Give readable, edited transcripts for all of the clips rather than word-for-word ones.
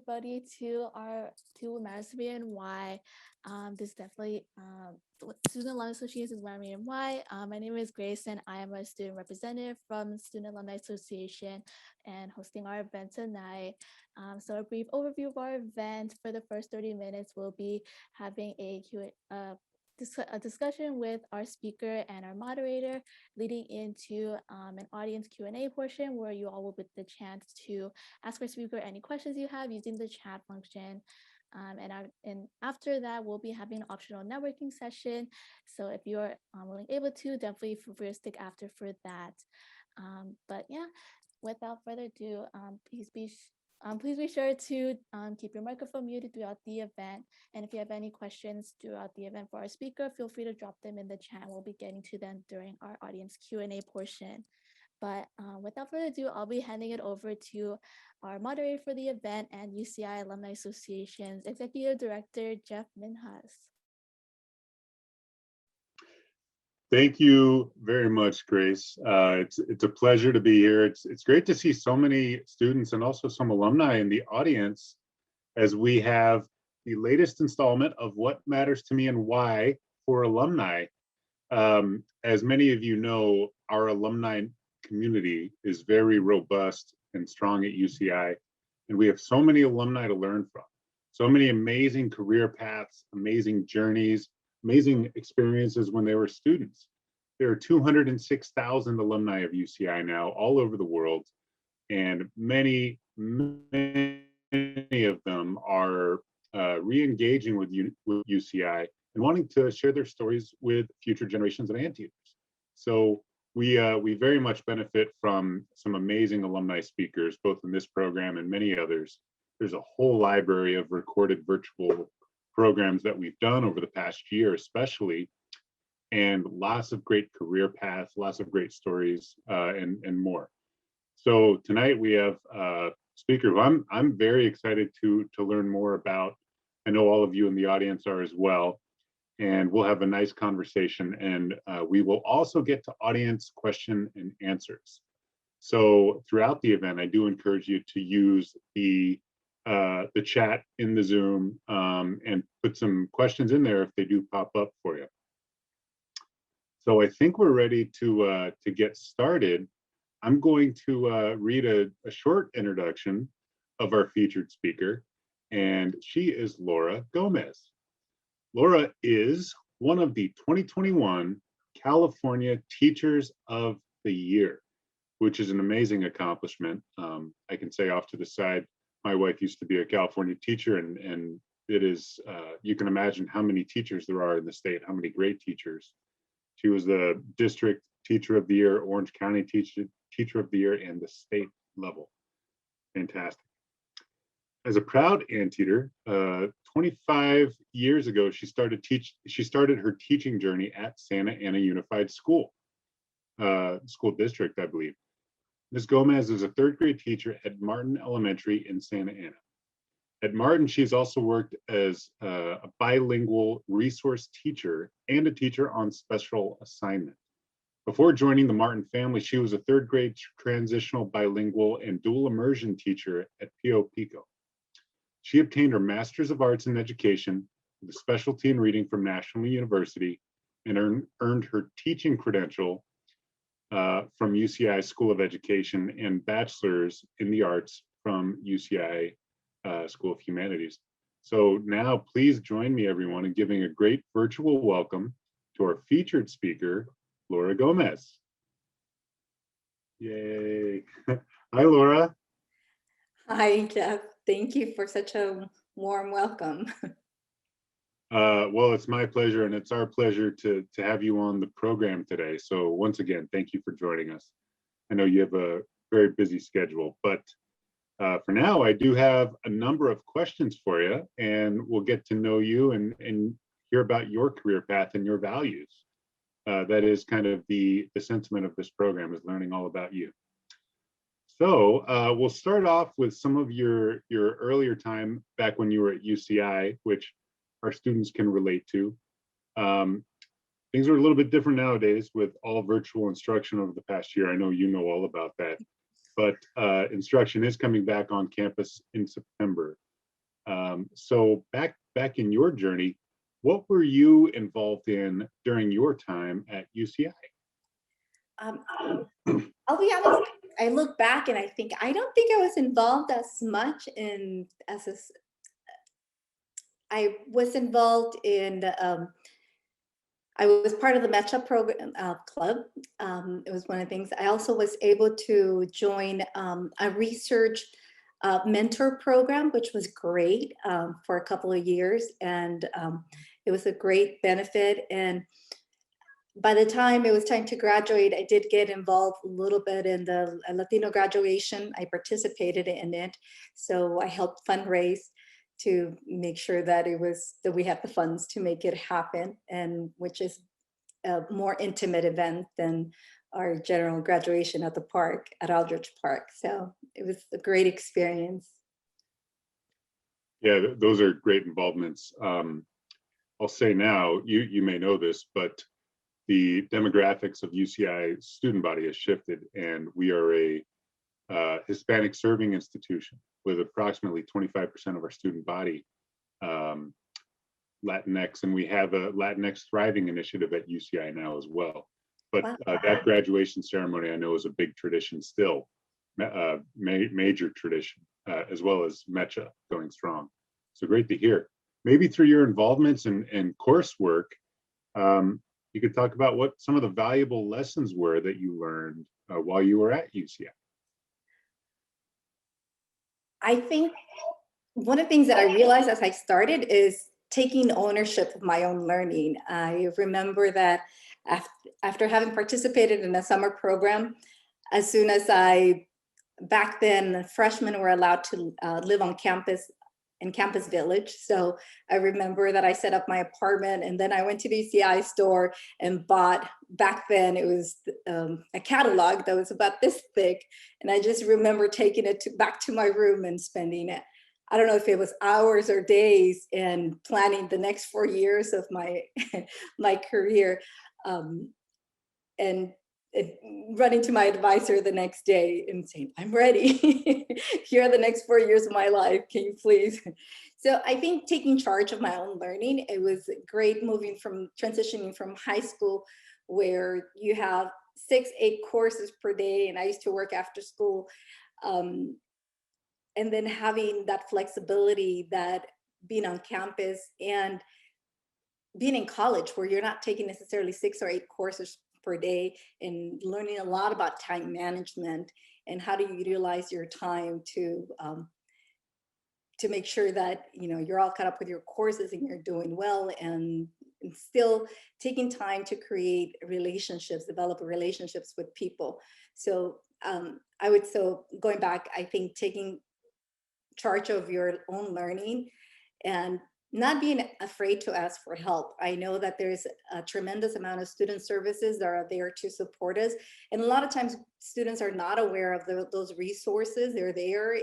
everybody to Matters to Be and Why. This definitely Student Alumni Association is Matters to Be and Why. My name is Grace and I am a student representative from Student Alumni Association and hosting our event tonight. So a brief overview of our event. For the first 30 minutes, we'll be having a discussion with our speaker and our moderator, leading into an audience Q&A portion where you all will get the chance to ask our speaker any questions you have using the chat function. And after that, we'll be having an optional networking session. So if you're willing able to, definitely feel free to stick after for that. But yeah, without further ado, please be sure to keep your microphone muted throughout the event. And if you have any questions throughout the event for our speaker, feel free to drop them in the chat. We'll be getting to them during our audience Q&A portion. But without further ado, I'll be handing it over to our moderator for the event and UCI Alumni Association's Executive Director, Jeff Minhas. Thank you very much, Grace. It's a pleasure to be here. It's great to see so many students and also some alumni in the audience as we have the latest installment of What Matters to Me and Why for alumni. As many of you know, our alumni community is very robust and strong at UCI, and we have so many alumni to learn from. So many amazing career paths, amazing journeys, amazing experiences when they were students. There are 206,000 alumni of UCI now all over the world, and many of them are re-engaging with UCI and wanting to share their stories with future generations of Anteaters. So we very much benefit from some amazing alumni speakers, both in this program and many others. There's a whole library of recorded virtual programs that we've done over the past year, especially, and lots of great career paths, lots of great stories, and more. So tonight we have a speaker who I'm very excited to learn more about. I know all of you in the audience are as well, and we'll have a nice conversation. And we will also get to audience question and answers. So throughout the event, I do encourage you to use the chat in the Zoom and put some questions in there if they do pop up for you. So I think we're ready to get started. I'm going to read a short introduction of our featured speaker, and she is Laura Gomez. Laura is one of the 2021 California Teachers of the Year, which is an amazing accomplishment. I can say off to the side, my wife used to be a California teacher, and it is, you can imagine how many teachers there are in the state, how many great teachers. She was the District Teacher of the Year, Orange County Teacher of the Year, and the state level. Fantastic. As a proud Anteater, 25 years ago, she started her teaching journey at Santa Ana Unified School District, I believe. Ms. Gomez is a third grade teacher at Martin Elementary in Santa Ana. At Martin, she's also worked as a bilingual resource teacher and a teacher on special assignment. Before joining the Martin family, she was a third grade transitional bilingual and dual immersion teacher at Pio Pico. She obtained her Master's of Arts in Education with a specialty in reading from National University and earned her teaching credential from UCI School of Education and Bachelor's in the Arts from UCI School of Humanities. So now please join me, everyone, in giving a great virtual welcome to our featured speaker, Laura Gomez. Yay. Hi, Laura. Hi, Jeff. Thank you for such a warm welcome. Well, it's my pleasure, and it's our pleasure to have you on the program today. So once again, thank you for joining us. I know you have a very busy schedule, but for now, I do have a number of questions for you, and we'll get to know you and hear about your career path and your values. That is kind of the sentiment of this program, is learning all about you. So we'll start off with some of your earlier time back when you were at UCI, which our students can relate to. Things are a little bit different nowadays with all virtual instruction over the past year. I know you know all about that, but instruction is coming back on campus in September. So back in your journey, what were you involved in during your time at UCI? Um, I'll be honest, I look back and I think, I don't think I was involved as much in, I was involved in, I was part of the Metro program club. It was one of the things. I also was able to join a research mentor program, which was great for a couple of years. And it was a great benefit. And by the time it was time to graduate, I did get involved a little bit in the Latino graduation. I participated in it. So I helped fundraise to make sure that we had the funds to make it happen, and which is a more intimate event than our general graduation at the park, at Aldrich Park. So it was a great experience. Yeah, those are great involvements. I'll say now, you may know this, but the demographics of UCI student body has shifted, and we are a Hispanic serving institution with approximately 25% of our student body Latinx, and we have a Latinx Thriving initiative at UCI now as well. But Wow. that graduation ceremony I know is a big tradition still, major tradition, as well as MECHA going strong. So great to hear. Maybe through your involvements and coursework, you could talk about what some of the valuable lessons were that you learned while you were at UCI. I think one of the things that I realized as I started is taking ownership of my own learning. I remember that after having participated in a summer program, as soon as back then, freshmen were allowed to live on campus in Campus Village. So I remember that I set up my apartment, and then I went to the UCI store and bought, back then it was a catalog that was about this thick. And I just remember taking it back to my room and spending it, I don't know if it was hours or days, and planning the next 4 years of my, my career. And running to my advisor the next day and saying, I'm ready. Here are the next 4 years of my life. Can you please? So I think taking charge of my own learning, it was great transitioning from high school, where you have 6-8 courses per day. And I used to work after school. And then having that flexibility, that being on campus and being in college, where you're not taking necessarily 6 or 8 courses per day, and learning a lot about time management and how to utilize your time to make sure that you're all caught up with your courses and you're doing well, and still taking time to create relationships, develop relationships with people. So going back, I think taking charge of your own learning and not being afraid to ask for help. I know that there's a tremendous amount of student services that are there to support us. And a lot of times students are not aware of those resources. They're there.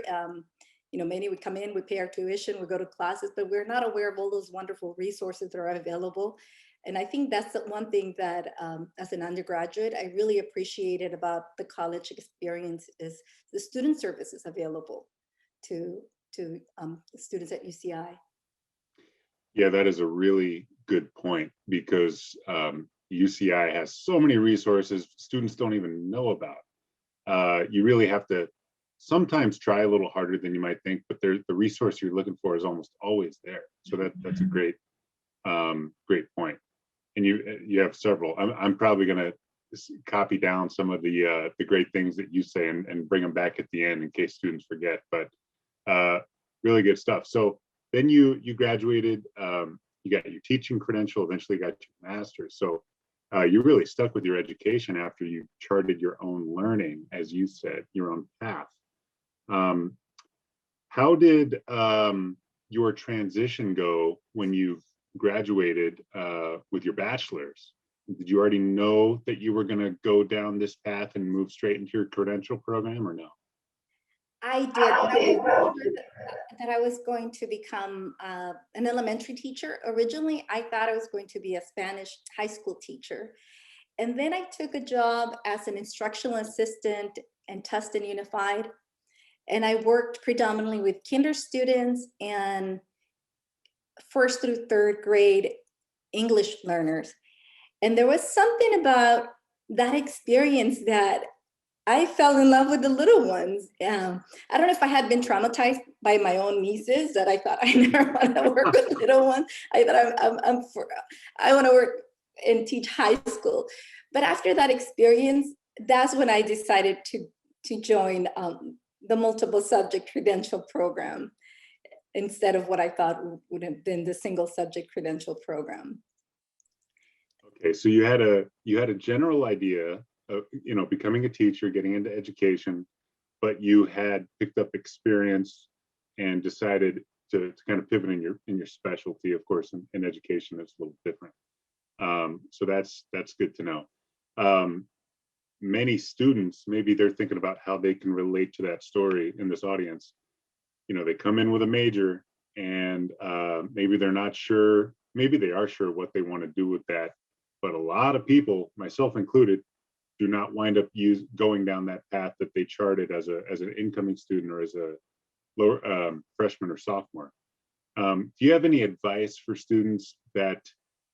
Many would come in, we pay our tuition, we go to classes, but we're not aware of all those wonderful resources that are available. And I think that's the one thing that as an undergraduate, I really appreciated about the college experience is the student services available to students at UCI. Yeah, that is a really good point, because UCI has so many resources students don't even know about. You really have to sometimes try a little harder than you might think, but the resource you're looking for is almost always there. So that's a great point. And you have several. I'm probably going to copy down some of the great things that you say and bring them back at the end in case students forget. But really good stuff. So then you graduated, you got your teaching credential, eventually got your master's. So you really stuck with your education after you charted your own learning, as you said, your own path. How did your transition go when you graduated with your bachelor's? Did you already know that you were going to go down this path and move straight into your credential program, or no? I did. I was sure that I was going to become an elementary teacher. Originally, I thought I was going to be a Spanish high school teacher. And then I took a job as an instructional assistant in Tustin Unified. And I worked predominantly with kinder students and first through third grade English learners. And there was something about that experience that I fell in love with the little ones. I don't know if I had been traumatized by my own nieces that I thought I never want to work with little ones. I thought I want to work and teach high school. But after that experience, that's when I decided to join the multiple subject credential program instead of what I thought would have been the single subject credential program. Okay, so you had a general idea of, becoming a teacher, getting into education, but you had picked up experience and decided to kind of pivot in your specialty. Of course, in education, it's a little different. So that's good to know. Many students, maybe they're thinking about how they can relate to that story in this audience. They come in with a major and maybe they're not sure, maybe they are sure what they want to do with that. But a lot of people, myself included, do not wind up going down that path that they charted as an incoming student or as a lower freshman or sophomore. Do you have any advice for students that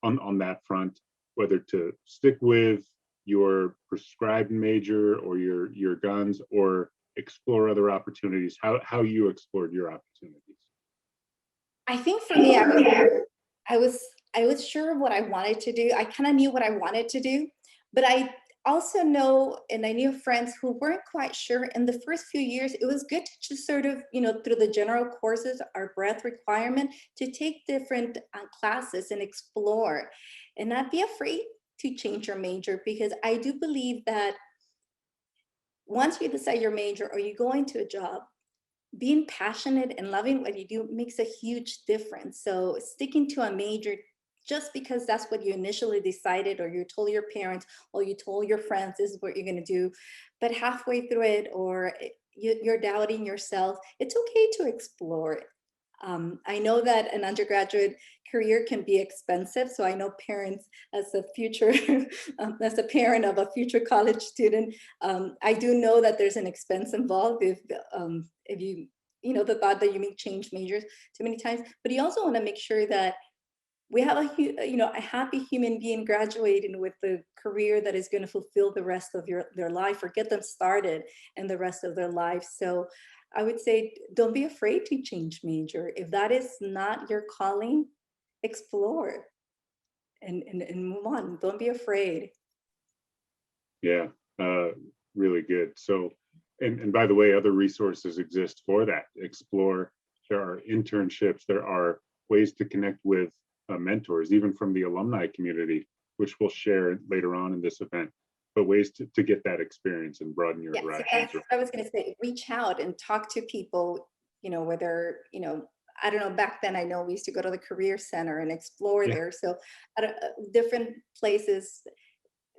on that front, whether to stick with your prescribed major or your guns, or explore other opportunities? How you explored your opportunities? I think for me, I was sure of what I wanted to do. I kind of knew what I wanted to do, but I also know, and I knew friends who weren't quite sure. In the first few years, it was good to just sort of, through the general courses, our breadth requirement, to take different classes and explore and not be afraid to change your major, because I do believe that once you decide your major or you go into a job, being passionate and loving what you do makes a huge difference. So sticking to a major just because that's what you initially decided, or you told your parents, or you told your friends, this is what you're going to do, but halfway through it, or you're doubting yourself, it's okay to explore it. I know that an undergraduate career can be expensive. So I know parents, as a future, as a parent of a future college student, I do know that there's an expense involved if you, the thought that you may change majors too many times. But you also want to make sure that we have a happy human being graduating with the career that is going to fulfill the rest of their life, or get them started in the rest of their life. So I would say, don't be afraid to change major. If that is not your calling, explore and move on. Don't be afraid. Yeah, really good. So, and by the way, other resources exist for that. Explore. There are internships. There are ways to connect with mentors, even from the alumni community, which we'll share later on in this event. But ways to get that experience and broaden your horizons. That's what I was going to say. Reach out and talk to people. Whether I don't know. Back then, I know we used to go to the career center and explore there. So, different places,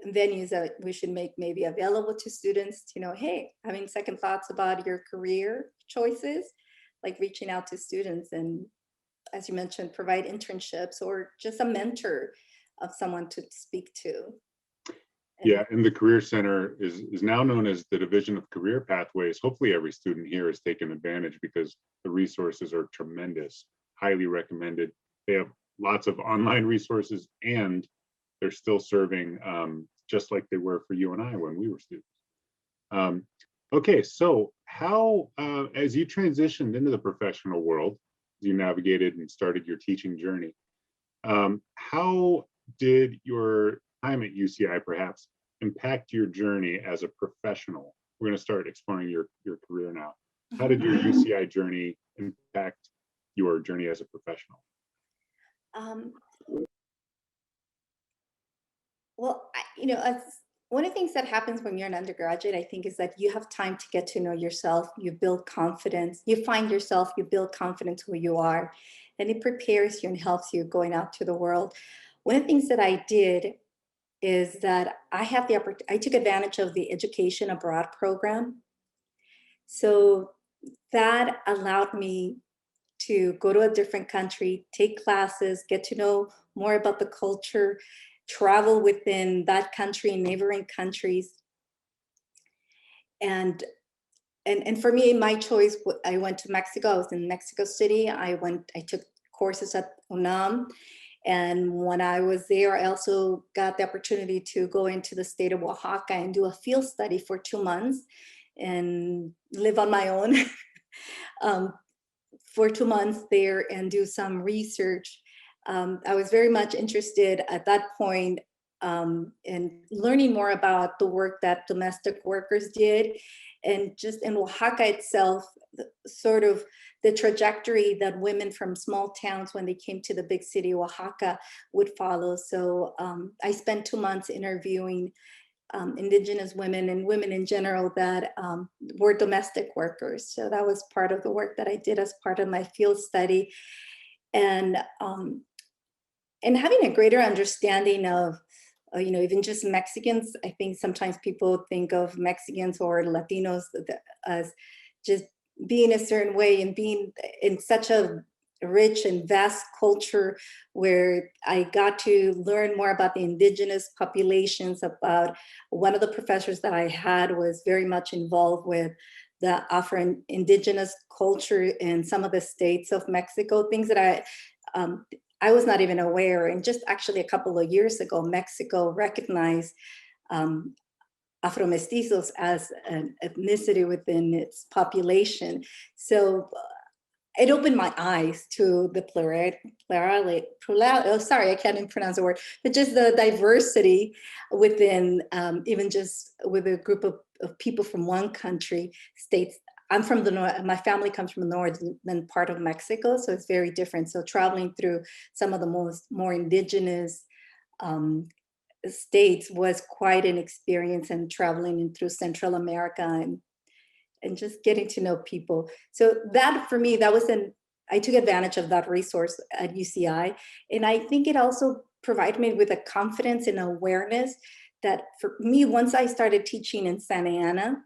venues that we should make maybe available to students. Hey, having second thoughts about your career choices, like reaching out to students and, as you mentioned, provide internships or just a mentor of someone to speak to. Yeah, and the Career Center is now known as the Division of Career Pathways. Hopefully every student here has taken advantage, because the resources are tremendous, highly recommended. They have lots of online resources, and they're still serving just like they were for you and I when we were students. Okay, so how, as you transitioned into the professional world, you navigated and started your teaching journey, how did your time at UCI perhaps impact your journey as a professional? We're going to start exploring your career now. How did your UCI journey impact your journey as a professional? Well, one of the things that happens when you're an undergraduate, I think, is that you have time to get to know yourself. You build confidence. You find yourself. You build confidence who you are, and it prepares you and helps you going out to the world. One of the things that I did is that I took advantage of the education abroad program. So that allowed me to go to a different country, take classes, get to know more about the culture, travel within that country and neighboring countries. And for me, my choice, I went to Mexico. I was in Mexico City. I took courses at UNAM. And when I was there, I also got the opportunity to go into the state of Oaxaca and do a field study for 2 months and live on my own for 2 months there and do some research. I was very much interested at that point in learning more about the work that domestic workers did, and just in Oaxaca itself, sort of the trajectory that women from small towns when they came to the big city Oaxaca would follow. So I spent 2 months interviewing Indigenous women and women in general that were domestic workers. So that was part of the work that I did as part of my field study. And having a greater understanding of, even just Mexicans. I think sometimes people think of Mexicans or Latinos as just being a certain way and being in such a rich and vast culture, where I got to learn more about the indigenous populations. About one of the professors that I had was very much involved with the Afro-Indigenous culture in some of the states of Mexico, things that I was not even aware. And just actually a couple of years ago, Mexico recognized Afro-Mestizos as an ethnicity within its population. So it opened my eyes to the sorry, I can't even pronounce the word, but just the diversity within, even just with a group of people from one country, states. I'm from the north, my family comes from the northern part of Mexico, so it's very different. So traveling through some of the more indigenous states was quite an experience, and traveling in through Central America and just getting to know people. So that, for me, I took advantage of that resource at UCI. And I think it also provided me with a confidence and awareness that, for me, once I started teaching in Santa Ana,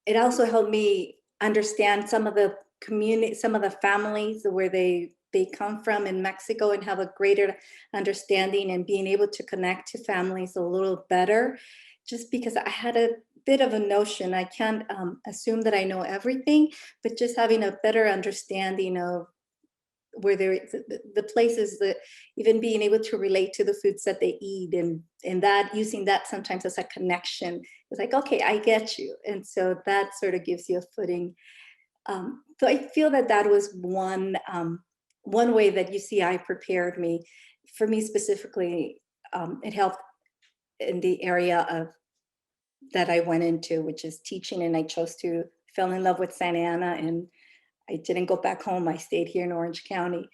it also helped me understand some of the community, some of the families where they come from in Mexico, and have a greater understanding and being able to connect to families a little better, just because I had a bit of a notion. I can't assume that I know everything, but just having a better understanding of where the places, that even being able to relate to the foods that they eat, and that using that sometimes as a connection. It's like, okay, I get you. And so that sort of gives you a footing. So I feel that was one way that UCI prepared me. For me specifically, it helped in the area of that I went into, which is teaching, and I fell in love with Santa Ana, and I didn't go back home. I stayed here in Orange County.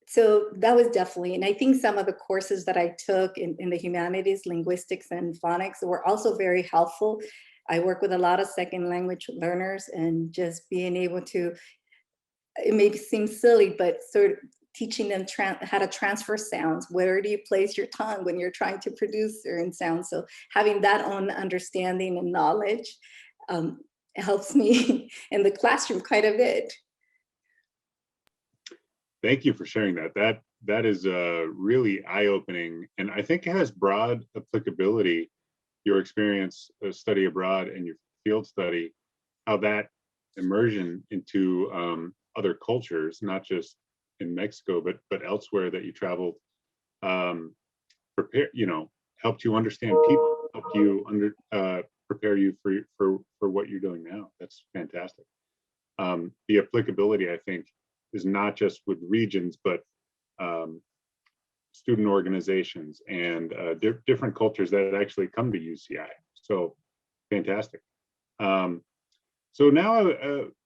So that was definitely, and I think some of the courses that I took in the humanities, linguistics and phonics, were also very helpful. I work with a lot of second language learners, and just being able to, it may seem silly, but sort of teaching them how to transfer sounds. Where do you place your tongue when you're trying to produce certain sounds? So having that own understanding and knowledge helps me in the classroom quite a bit. Thank you for sharing that. That is really eye-opening, and I think it has broad applicability. Your experience of study abroad and your field study, how that immersion into other cultures, not just in Mexico, but elsewhere that you traveled, helped you understand people, helped you prepare you for what you're doing now. That's fantastic. The applicability, I think, is not just with regions, but student organizations and different cultures that actually come to UCI. So fantastic. So now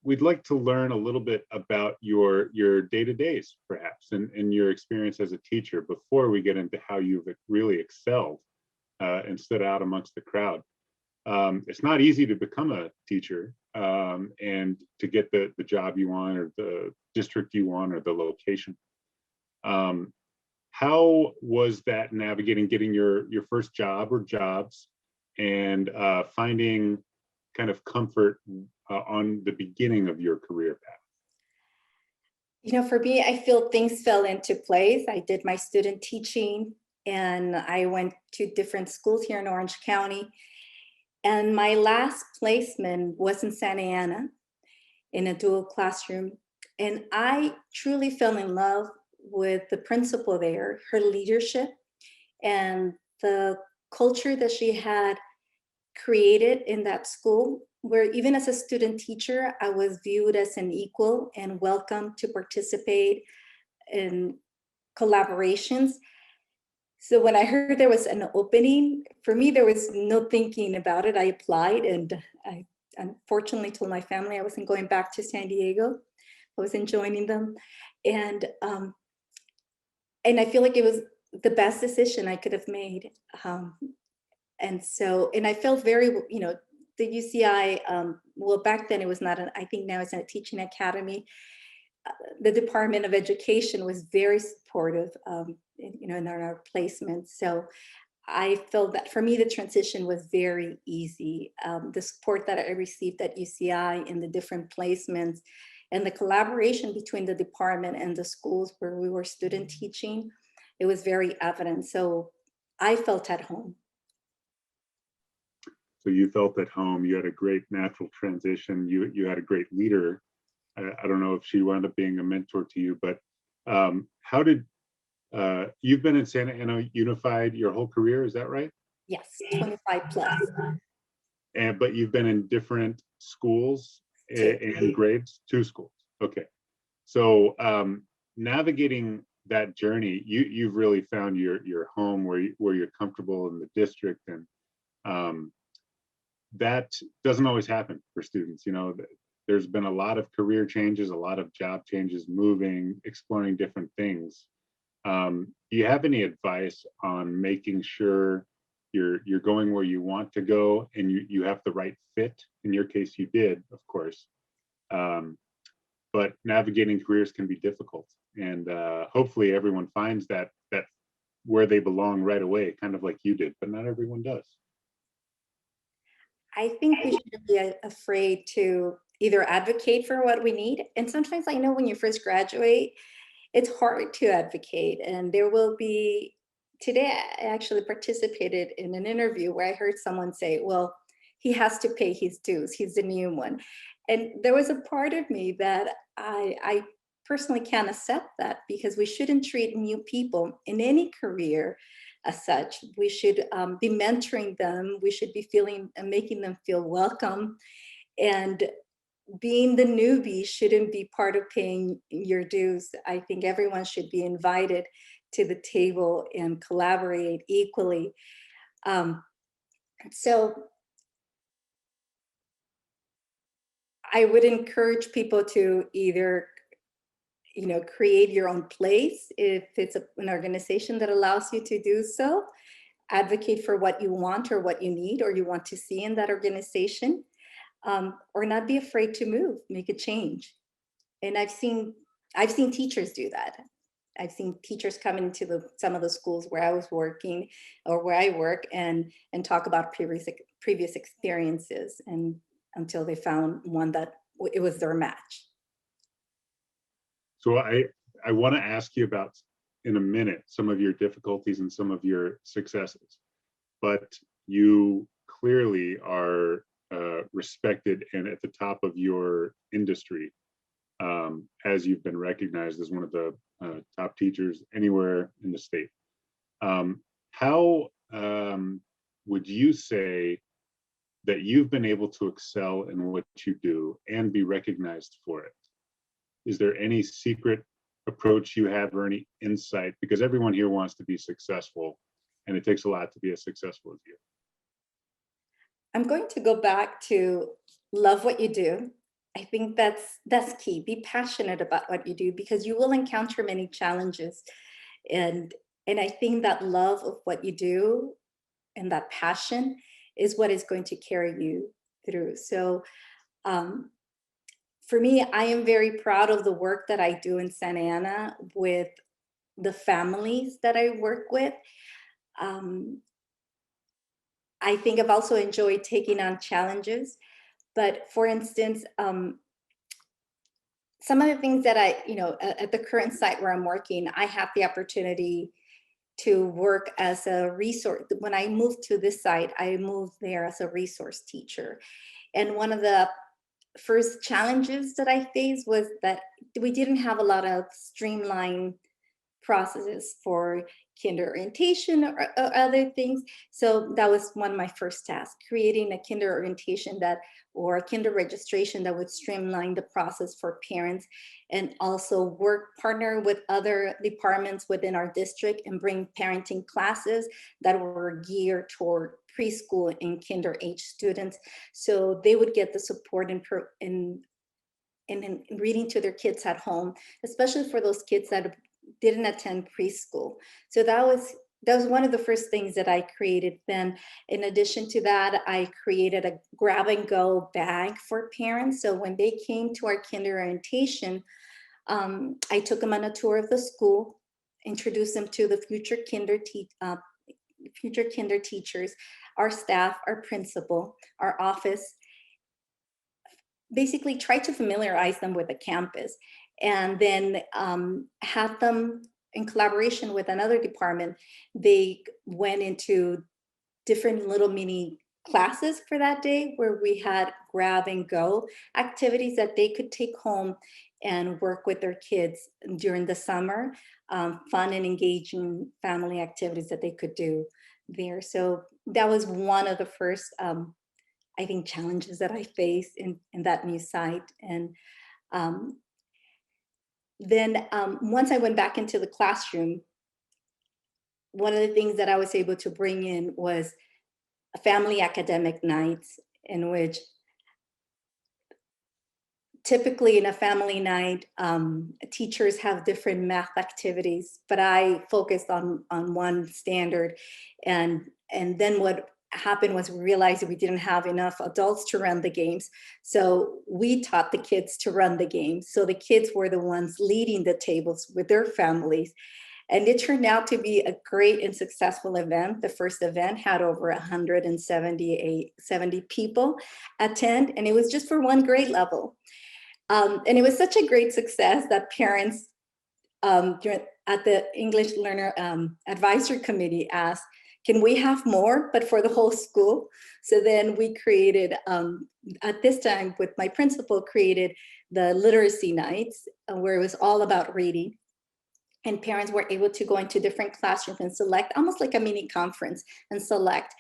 we'd like to learn a little bit about your day-to-days, perhaps, and your experience as a teacher before we get into how you've really excelled and stood out amongst the crowd. It's not easy to become a teacher and to get the job you want, or the district you want, or the location. How was that navigating getting your first job or jobs, and finding kind of comfort on the beginning of your career path? For me, I feel things fell into place. I did my student teaching, and I went to different schools here in Orange County. And my last placement was in Santa Ana in a dual classroom And I truly fell in love with the principal there, her leadership, and the culture that she had created in that school, where even as a student teacher, I was viewed as an equal and welcome to participate in collaborations. So when I heard there was an opening, for me, there was no thinking about it. I applied, and I unfortunately told my family I wasn't going back to San Diego. I wasn't joining them. And I feel like it was the best decision I could have made. And so, and I felt very, you know, the UCI, well, back then it was not, I think now it's a teaching academy. The Department of Education was very supportive, you know, in our placements. So I felt that for me, the transition was very easy. The support that I received at UCI in the different placements and the collaboration between the department and the schools where we were student teaching, it was very evident. So I felt at home. So you felt at home, you had a great natural transition, you had a great leader. I don't know if she wound up being a mentor to you, but how did, you've been in Santa Ana Unified your whole career, is that right? Yes, 25 plus. But you've been in different schools Two. and grades, 2 schools. Okay. So navigating that journey, you've really found your home where you're comfortable in the district, and that doesn't always happen for students. You know, there's been a lot of career changes, a lot of job changes, moving, exploring different things. Do you have any advice on making sure you're going where you want to go and you have the right fit? In your case, you did, of course. But navigating careers can be difficult, and hopefully everyone finds that where they belong right away, kind of like you did, but not everyone does. I think we shouldn't be afraid to either advocate for what we need. And sometimes I know when you first graduate, it's hard to advocate. And there will be, today I actually participated in an interview where I heard someone say, well, he has to pay his dues. He's the new one. And there was a part of me that I personally can't accept that, because we shouldn't treat new people in any career as such. We should be mentoring them. We should be feeling and making them feel welcome. And being the newbie shouldn't be part of paying your dues. I think everyone should be invited to the table and collaborate equally. So I would encourage people to either, you know, create your own place if it's an organization that allows you to do so. Advocate for what you want or what you need or you want to see in that organization, or not be afraid to move, make a change. And I've seen teachers do that. I've seen teachers come into some of the schools where I was working or where I work and talk about previous experiences, and until they found one that it was their match. So I want to ask you about, in a minute, some of your difficulties and some of your successes, but you clearly are respected and at the top of your industry, as you've been recognized as one of the top teachers anywhere in the state. How would you say that you've been able to excel in what you do and be recognized for it? Is there any secret approach you have or any insight? Because everyone here wants to be successful, and it takes a lot to be as successful as you. I'm going to go back to love what you do. I think that's key. Be passionate about what you do, because you will encounter many challenges. And I think that love of what you do and that passion is what is going to carry you through. So for me, I am very proud of the work that I do in Santa Ana with the families that I work with. I think I've also enjoyed taking on challenges. But for instance, some of the things that at the current site where I'm working, I have the opportunity to work as a resource. When I moved to this site, I moved there as a resource teacher. And one of the first challenges that I faced was that we didn't have a lot of streamlined processes for kinder orientation or other things. So that was one of my first tasks, creating a kinder orientation that, or a kinder registration that would streamline the process for parents, and also partner with other departments within our district and bring parenting classes that were geared toward preschool and kinder age students. So they would get the support in reading to their kids at home, especially for those kids that didn't attend preschool. So that was one of the first things that I created. Then in addition to that, I created a grab and go bag for parents. So when they came to our kinder orientation, I took them on a tour of the school, introduced them to the future kinder teachers, our staff, our principal, our office, basically try to familiarize them with the campus, and then have them, in collaboration with another department, they went into different little mini classes for that day where we had grab and go activities that they could take home and work with their kids during the summer, fun and engaging family activities that they could do there. So that was one of the first I think challenges that I faced in that new site. And then once I went back into the classroom, one of the things that I was able to bring in was family academic nights, in which typically in a family night, teachers have different math activities, but I focused on one standard. And then what happened was we realized that we didn't have enough adults to run the games. So we taught the kids to run the games. So the kids were the ones leading the tables with their families. And it turned out to be a great and successful event. The first event had over 170 people attend, and it was just for one grade level. And it was such a great success that parents at the English Learner Advisory Committee asked, can we have more, but for the whole school? So then we created, at this time with my principal, created the literacy nights where it was all about reading. And parents were able to go into different classrooms and select, almost like a mini conference, and select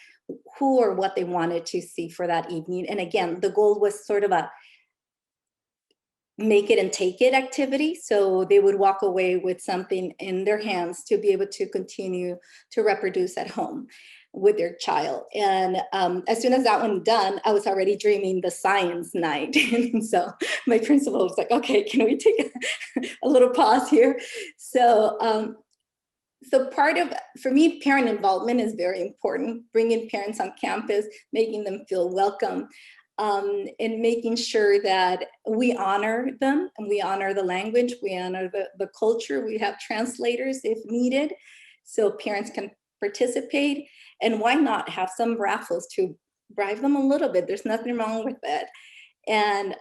who or what they wanted to see for that evening. And again, the goal was sort of a make it and take it activity. So they would walk away with something in their hands to be able to continue to reproduce at home with their child. And as soon as that one done, I was already dreaming the science night. And so my principal was like, okay, can we take a little pause here? So part of, for me, parent involvement is very important. Bringing parents on campus, making them feel welcome, and making sure that we honor them and we honor the language, we honor the culture. We have translators if needed, so parents can participate. And why not have some raffles to bribe them a little bit? There's nothing wrong with that. And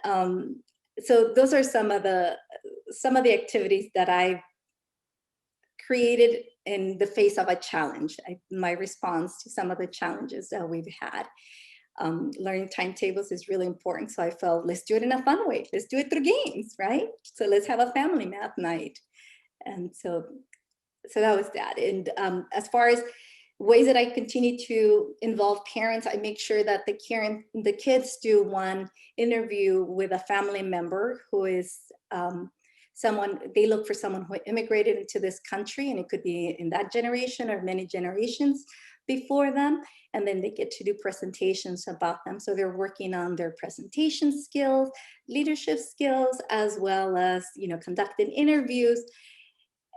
so those are some of the activities that I created in the face of a challenge. My response to some of the challenges that we've had. Learning timetables is really important. So I felt, let's do it in a fun way. Let's do it through games, right? So let's have a family math night. And so that was that. And as far as ways that I continue to involve parents, I make sure that the kids do one interview with a family member who is someone, they look for someone who immigrated into this country, and it could be in that generation or many generations before them. And then they get to do presentations about them. So they're working on their presentation skills, leadership skills, as well as, conducting interviews,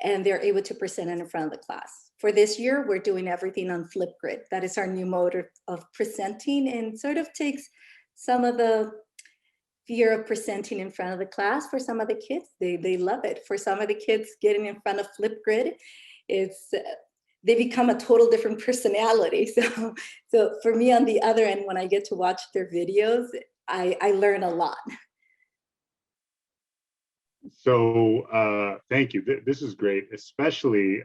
and they're able to present in front of the class. For this year, we're doing everything on Flipgrid. That is our new mode of presenting, and sort of takes some of the fear of presenting in front of the class. For some of the kids, they love it. For some of the kids, getting in front of Flipgrid, they become a total different personality. So for me, on the other end, when I get to watch their videos, I learn a lot. So thank you. This is great, especially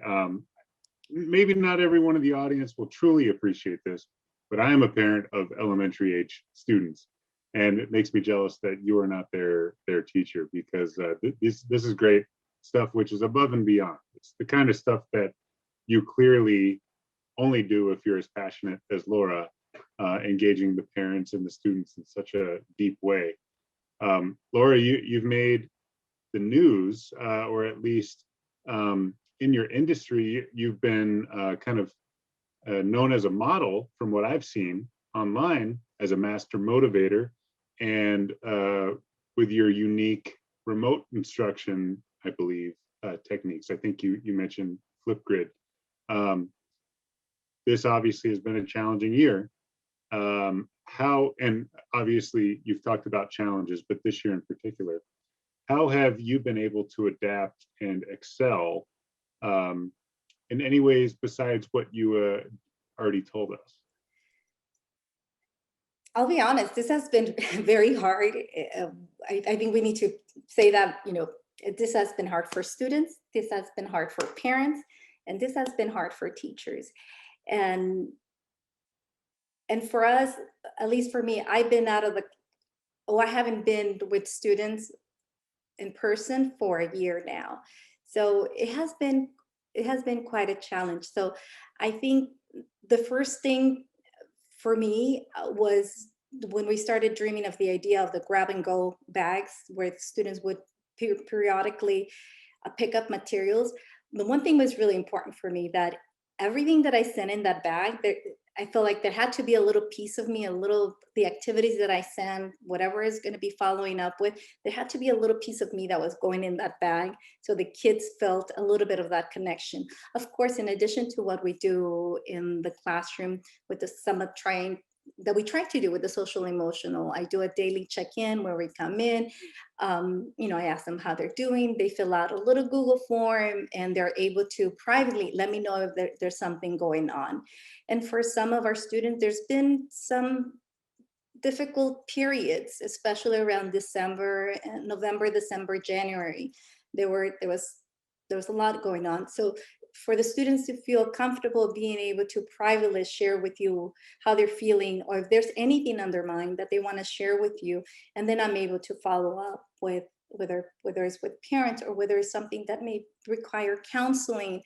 maybe not everyone in the audience will truly appreciate this, but I am a parent of elementary age students. And it makes me jealous that you are not their teacher, because this is great stuff, which is above and beyond. It's the kind of stuff that you clearly only do if you're as passionate as Laura, engaging the parents and the students in such a deep way. Laura, you've made the news, or at least in your industry, you've been kind of known as a model, from what I've seen online, as a master motivator, and with your unique remote instruction, I believe, techniques. I think you mentioned Flipgrid. This obviously has been a challenging year. And obviously you've talked about challenges, but this year in particular, how have you been able to adapt and excel in any ways besides what you already told us? I'll be honest, this has been very hard. I think we need to say that, this has been hard for students, this has been hard for parents, and this has been hard for teachers. And for us, at least for me, I haven't been with students in person for a year now. So it has been quite a challenge. So I think the first thing for me was when we started dreaming of the idea of the grab and go bags, where the students would periodically pick up materials. The one thing was really important for me, that everything that I sent in that bag, I feel like there had to be a little piece of me, the activities that I send, whatever is going to be following up with, there had to be a little piece of me that was going in that bag. So the kids felt a little bit of that connection. Of course, in addition to what we do in the classroom with the summer train that we try to do with the social emotional, I do a daily check-in where we come in, I ask them how they're doing. They fill out a little Google form and they're able to privately let me know if there's something going on. And for some of our students, there's been some difficult periods, especially around December, November, December, January. There was a lot going on. So for the students to feel comfortable being able to privately share with you how they're feeling, or if there's anything on their mind that they want to share with you, and then I'm able to follow up with whether it's with parents or whether it's something that may require counseling,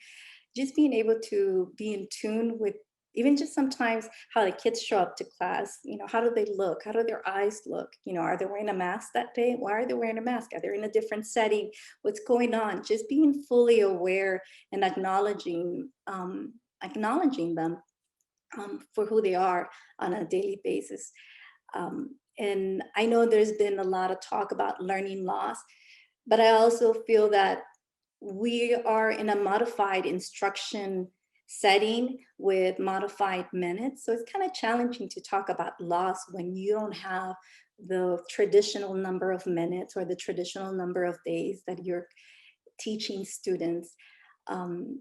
just being able to be in tune with even just sometimes how the kids show up to class, how do they look? How do their eyes look? Are they wearing a mask that day? Why are they wearing a mask? Are they in a different setting? What's going on? Just being fully aware and acknowledging them for who they are on a daily basis. And I know there's been a lot of talk about learning loss, but I also feel that we are in a modified instruction setting with modified minutes. So it's kind of challenging to talk about loss when you don't have the traditional number of minutes or the traditional number of days that you're teaching students. And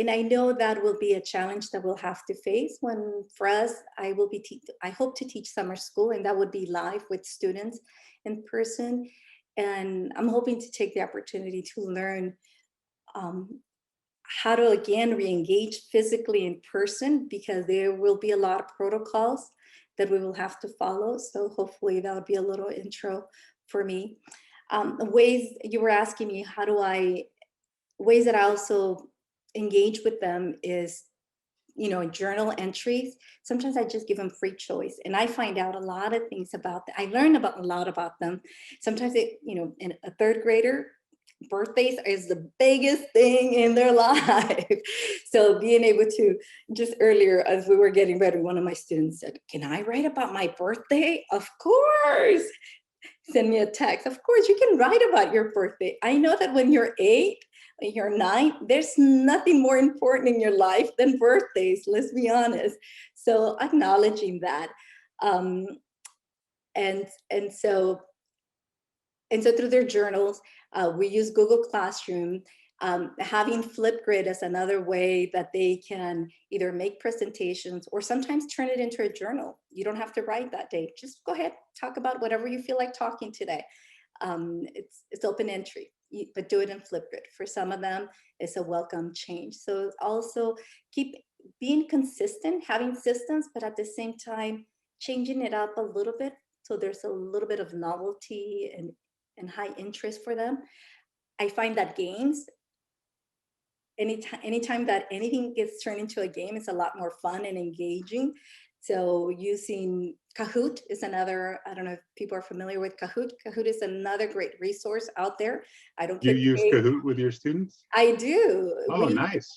I know that will be a challenge that we'll have to face when, for us, I hope to teach summer school, and that would be live with students in person. And I'm hoping to take the opportunity to learn how to again re-engage physically in person, because there will be a lot of protocols that we will have to follow. So hopefully that would be a little intro for me. Ways you were asking me, ways that I also engage with them is, journal entries. Sometimes I just give them free choice, and I find out a lot of things about them. I learn a lot about them. Sometimes in a third grader, birthdays is the biggest thing in their life. So being able to, just earlier as we were getting ready, one of my students said, "Can I write about my birthday?" Of course. Send me a text. Of course, you can write about your birthday. I know that when you're 8, when you're 9, there's nothing more important in your life than birthdays, let's be honest. So acknowledging that. And so through their journals, we use Google Classroom. Having Flipgrid as another way that they can either make presentations or sometimes turn it into a journal. You don't have to write that day. Just go ahead, talk about whatever you feel like talking today. It's open entry, but do it in Flipgrid. For some of them, it's a welcome change. So also keep being consistent, having systems, but at the same time, changing it up a little bit So there's a little bit of novelty and high interest for them. I find that games, anytime that anything gets turned into a game, it's a lot more fun and engaging. So using Kahoot is another, I don't know if people are familiar with Kahoot. Kahoot is another great resource out there. I don't You get use paid. Kahoot with your students? I do. Oh, nice.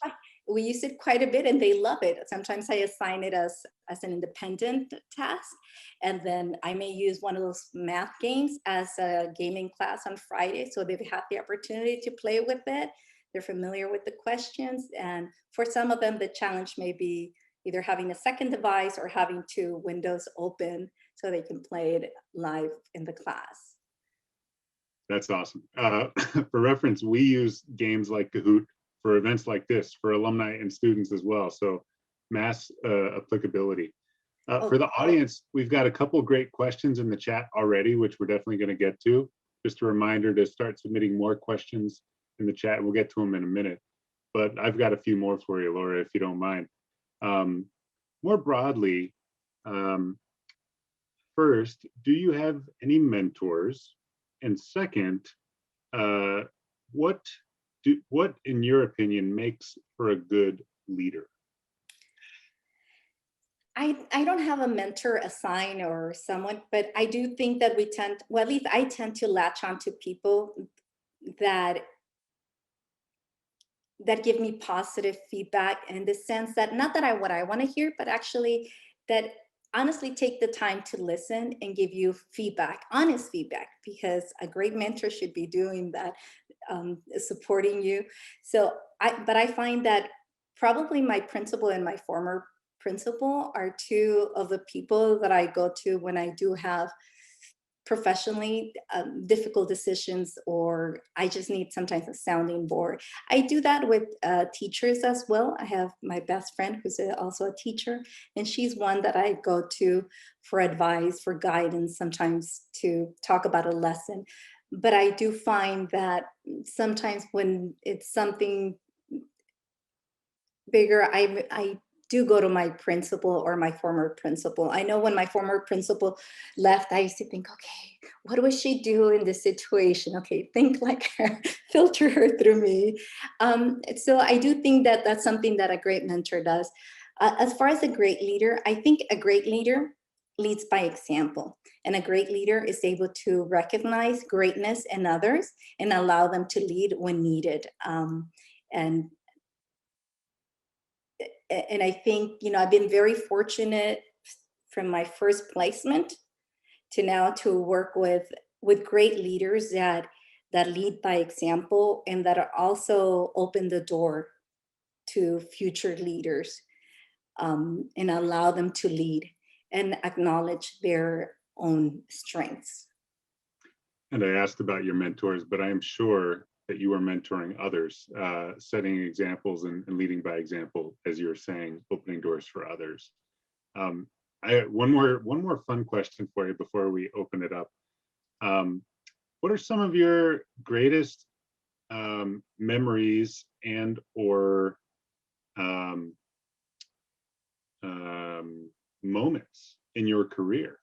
We use it quite a bit and they love it. Sometimes I assign it as an independent task. And then I may use one of those math games as a gaming class on Friday. So they've had the opportunity to play with it. They're familiar with the questions. And for some of them, the challenge may be either having a second device or having two windows open so they can play it live in the class. That's awesome. For reference, we use games like Kahoot for events like this, for alumni and students as well. So mass applicability. For the audience, we've got a couple great questions in the chat already, which we're definitely going to get to. Just a reminder to start submitting more questions in the chat. We'll get to them in a minute. But I've got a few more for you, Laura, if you don't mind. More broadly, first, do you have any mentors? And second, what in your opinion makes for a good leader? I don't have a mentor assigned or someone, but I do think that well, at least I tend to latch on to people that give me positive feedback in the sense that not that what I want to hear, but actually that honestly take the time to listen and give you feedback, honest feedback, because a great mentor should be doing that, supporting you. So but I find that probably my principal and my former principal are two of the people that I go to when I do have professionally difficult decisions, or I just need sometimes a sounding board. I do that with teachers as well. I have my best friend who's also a teacher, and she's one that I go to for advice, for guidance, sometimes to talk about a lesson. But I do find that sometimes when it's something bigger, I do go to my principal or my former principal. I know when my former principal left, I used to think, okay, what would she do in this situation? Okay, think like her, filter her through me. So I do think that that's something that a great mentor does. As far as a great leader, I think a great leader leads by example. And a great leader is able to recognize greatness in others and allow them to lead when needed. And I think, I've been very fortunate from my first placement to now to work with great leaders that lead by example and that are also open the door to future leaders, and allow them to lead and acknowledge their own strengths. And I asked about your mentors, but I am sure that you are mentoring others, setting examples and leading by example, as you were saying, opening doors for others. One more fun question for you before we open it up. What are some of your greatest memories and or moments in your career?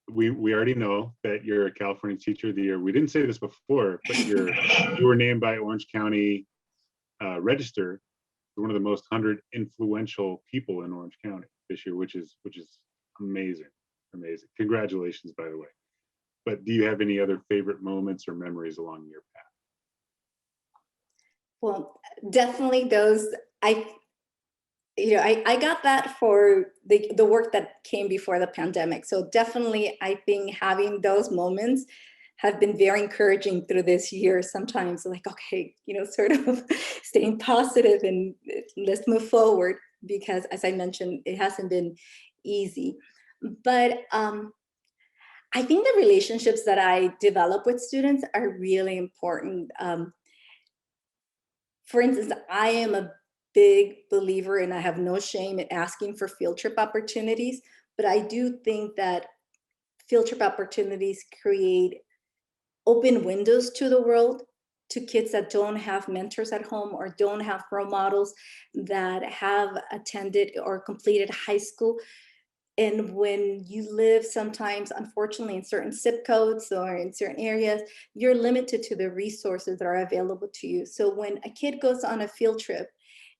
We already know that you're a California Teacher of the Year. We didn't say this before, but you were named by Orange County Register as one of the most 100 influential people in Orange County this year, which is amazing. Congratulations, by the way. But do you have any other favorite moments or memories along your path? Well, definitely those. I got that for the work that came before the pandemic. So definitely, I think having those moments have been very encouraging through this year. Sometimes like, okay, sort of staying positive and let's move forward, because as I mentioned, it hasn't been easy. But I think the relationships that I develop with students are really important. For instance, I am a big believer, and I have no shame in asking for field trip opportunities, but I do think that field trip opportunities create open windows to the world, to kids that don't have mentors at home or don't have role models, that have attended or completed high school. And when you live sometimes, unfortunately, in certain zip codes or in certain areas, you're limited to the resources that are available to you. So when a kid goes on a field trip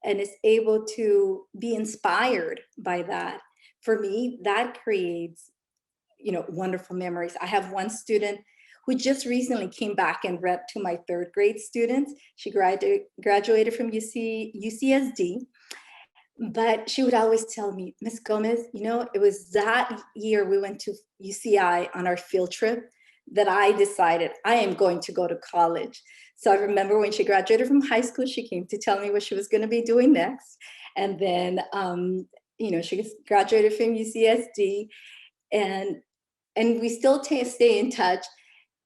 and is able to be inspired by that, for me, that creates, wonderful memories. I have one student who just recently came back and read to my third grade students. She graduated from UCSD, but she would always tell me, Miss Gomez, it was that year we went to UCI on our field trip that I decided I am going to go to college. So I remember when she graduated from high school, she came to tell me what she was going to be doing next. And then, she graduated from UCSD, and we still stay in touch.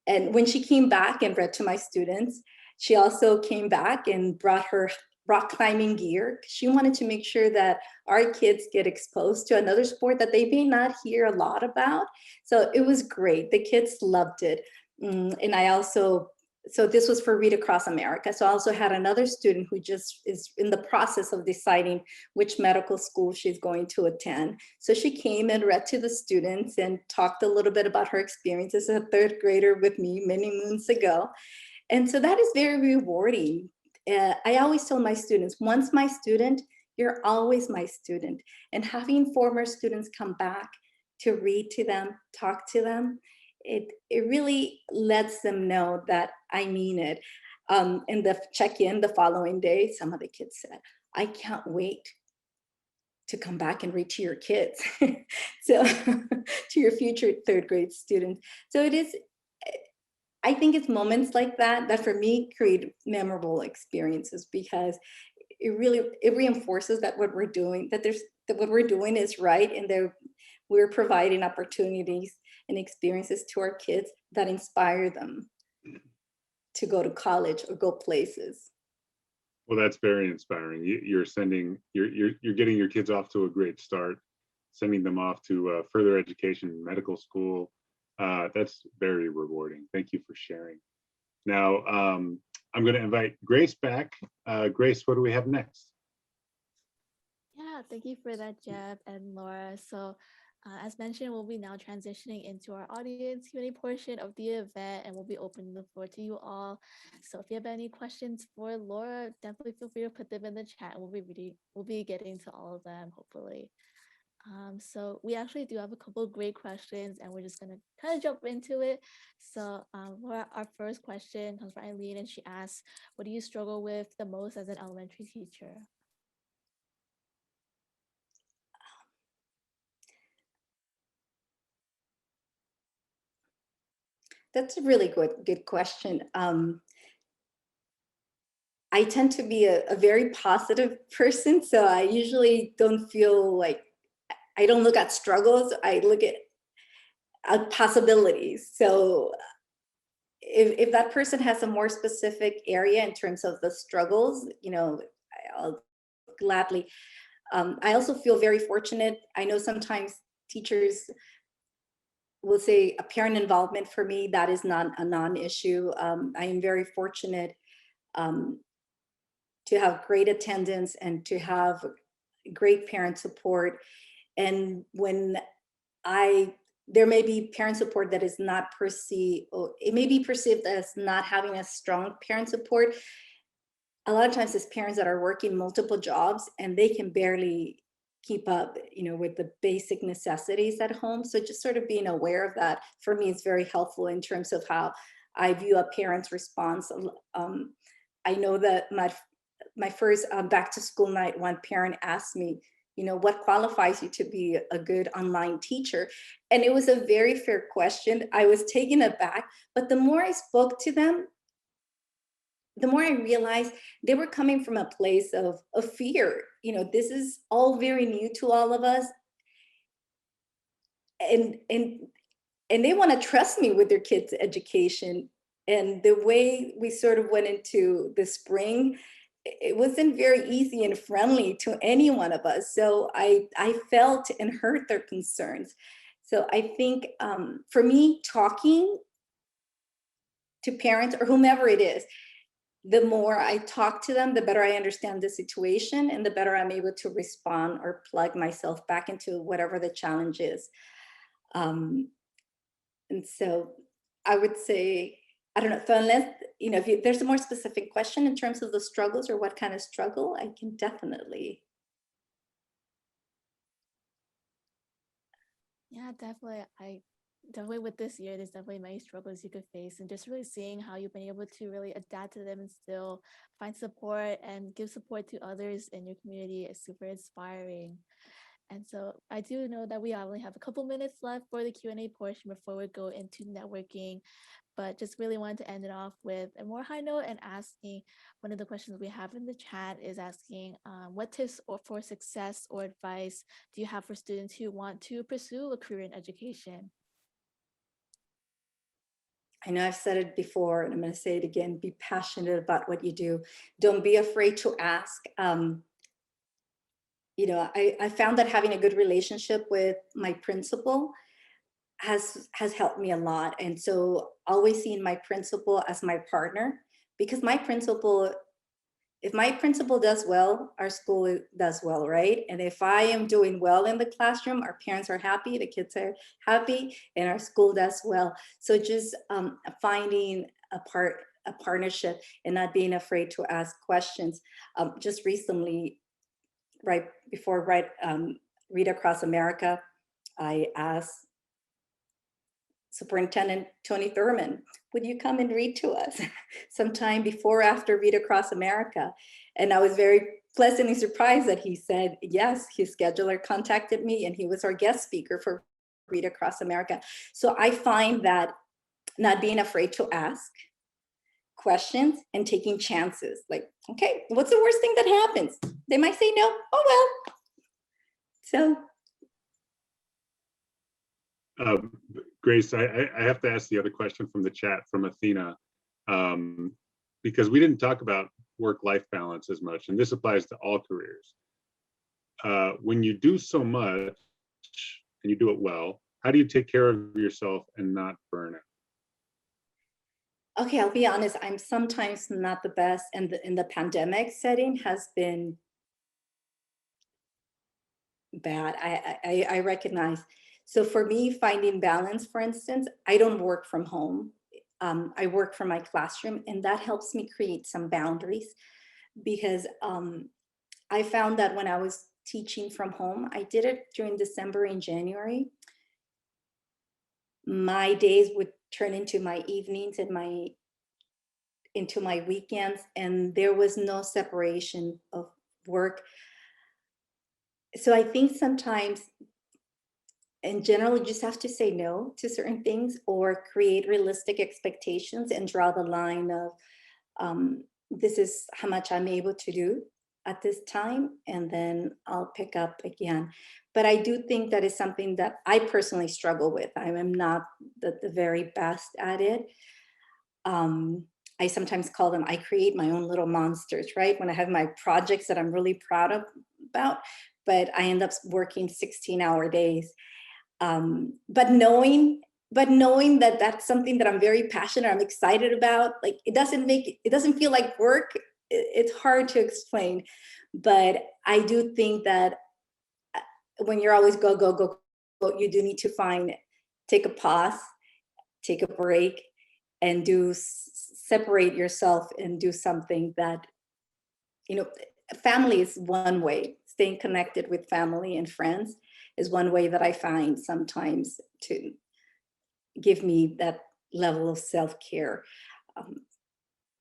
And when she came back and read to my students, she also came back and brought her rock climbing gear. She wanted to make sure that our kids get exposed to another sport that they may not hear a lot about. So it was great. The kids loved it. And I also, so this was for Read Across America. So I also had another student who just is in the process of deciding which medical school she's going to attend. So she came and read to the students and talked a little bit about her experience as a third grader with me many moons ago. And so that is very rewarding. I always tell my students, once my student, you're always my student. And having former students come back to read to them, talk to them, it really lets them know that I mean it. In the check-in the following day, some of the kids said, I can't wait to come back and read to your kids. So to your future third grade students. So it is, I think it's moments like that that for me create memorable experiences, because it reinforces that what we're doing, that what we're doing is right, and that we're providing opportunities and experiences to our kids that inspire them to go to college or go places. Well, that's very inspiring. You're getting your kids off to a great start, sending them off to further education, medical school. That's very rewarding. Thank you for sharing. Now, I'm going to invite Grace back. Grace, what do we have next? Yeah, thank you for that, Jeb and Laura. So as mentioned, we'll be now transitioning into our audience Q&A portion of the event, and we'll be opening the floor to you all. So if you have any questions for Laura, definitely feel free to put them in the chat. We'll be getting to all of them, hopefully. So we actually do have a couple of great questions, and we're just gonna kind of jump into it. So Laura, our first question comes from Eileen, and she asks, what do you struggle with the most as an elementary teacher? That's a really good question. I tend to be a very positive person, so I usually don't feel like, I don't look at struggles, I look at possibilities. So if that person has a more specific area in terms of the struggles, I'll gladly. I also feel very fortunate. I know sometimes teachers will say a parent involvement. For me, that is not a non-issue. I am very fortunate to have great attendance and to have great parent support. And when there may be parent support that is not perceived, or it may be perceived as not having a strong parent support. A lot of times it's parents that are working multiple jobs and they can barely keep up, with the basic necessities at home. So just sort of being aware of that, for me, is very helpful in terms of how I view a parent's response. I know that my first back to school night, one parent asked me, what qualifies you to be a good online teacher? And it was a very fair question. I was taken aback, but the more I spoke to them, the more I realized they were coming from a place of fear. This is all very new to all of us. And they want to trust me with their kids' education. And the way we sort of went into the spring, it wasn't very easy and friendly to any one of us. So I felt and heard their concerns. So I think for me, talking to parents or whomever it is, the more I talk to them, the better I understand the situation and the better I'm able to respond or plug myself back into whatever the challenge is. And so I would say, I don't know, so unless, if there's a more specific question in terms of the struggles or what kind of struggle, I can definitely. Yeah, definitely. I definitely with this year, there's definitely many struggles you could face, and just really seeing how you've been able to really adapt to them and still find support and give support to others in your community is super inspiring. And so I do know that we only have a couple minutes left for the Q&A portion before we go into networking, but just really wanted to end it off with a more high note and asking, one of the questions we have in the chat is asking, what tips for success or advice do you have for students who want to pursue a career in education? I know I've said it before, and I'm going to say it again, be passionate about what you do. Don't be afraid to ask. I found that having a good relationship with my principal has helped me a lot. And so always seeing my principal as my partner, because if my principal does well, our school does well, right? And if I am doing well in the classroom, our parents are happy, the kids are happy, and our school does well. So just finding a partnership and not being afraid to ask questions. Just recently, right before Read Across America, I asked Superintendent Tony Thurman, would you come and read to us sometime before or after Read Across America? And I was very pleasantly surprised that he said yes. His scheduler contacted me and he was our guest speaker for Read Across America. So I find that not being afraid to ask questions and taking chances. Like, okay, what's the worst thing that happens? They might say no. Oh, well. So Grace, I have to ask the other question from the chat from Athena, because we didn't talk about work-life balance as much, and this applies to all careers. When you do so much and you do it well, how do you take care of yourself and not burn out? Okay, I'll be honest, I'm sometimes not the best, and in the pandemic setting has been bad. I recognize. So for me, finding balance, for instance, I don't work from home. I work from my classroom, and that helps me create some boundaries because I found that when I was teaching from home, I did it during December and January. My days would turn into my evenings and into my weekends, and there was no separation of work. So I think sometimes in general, you just have to say no to certain things or create realistic expectations and draw the line of this is how much I'm able to do at this time, and then I'll pick up again. But I do think that is something that I personally struggle with. I am not the very best at it. I sometimes call them, I create my own little monsters, right? When I have my projects that I'm really proud of about, but I end up working 16-hour days. But knowing that that's something that I'm very passionate, I'm excited about, like it doesn't feel like work. It's hard to explain, but I do think that when you're always go, go, go, go, you do need to take a pause, take a break, and separate yourself and do something that, family is one way. Staying connected with family and friends is one way that I find sometimes to give me that level of self-care.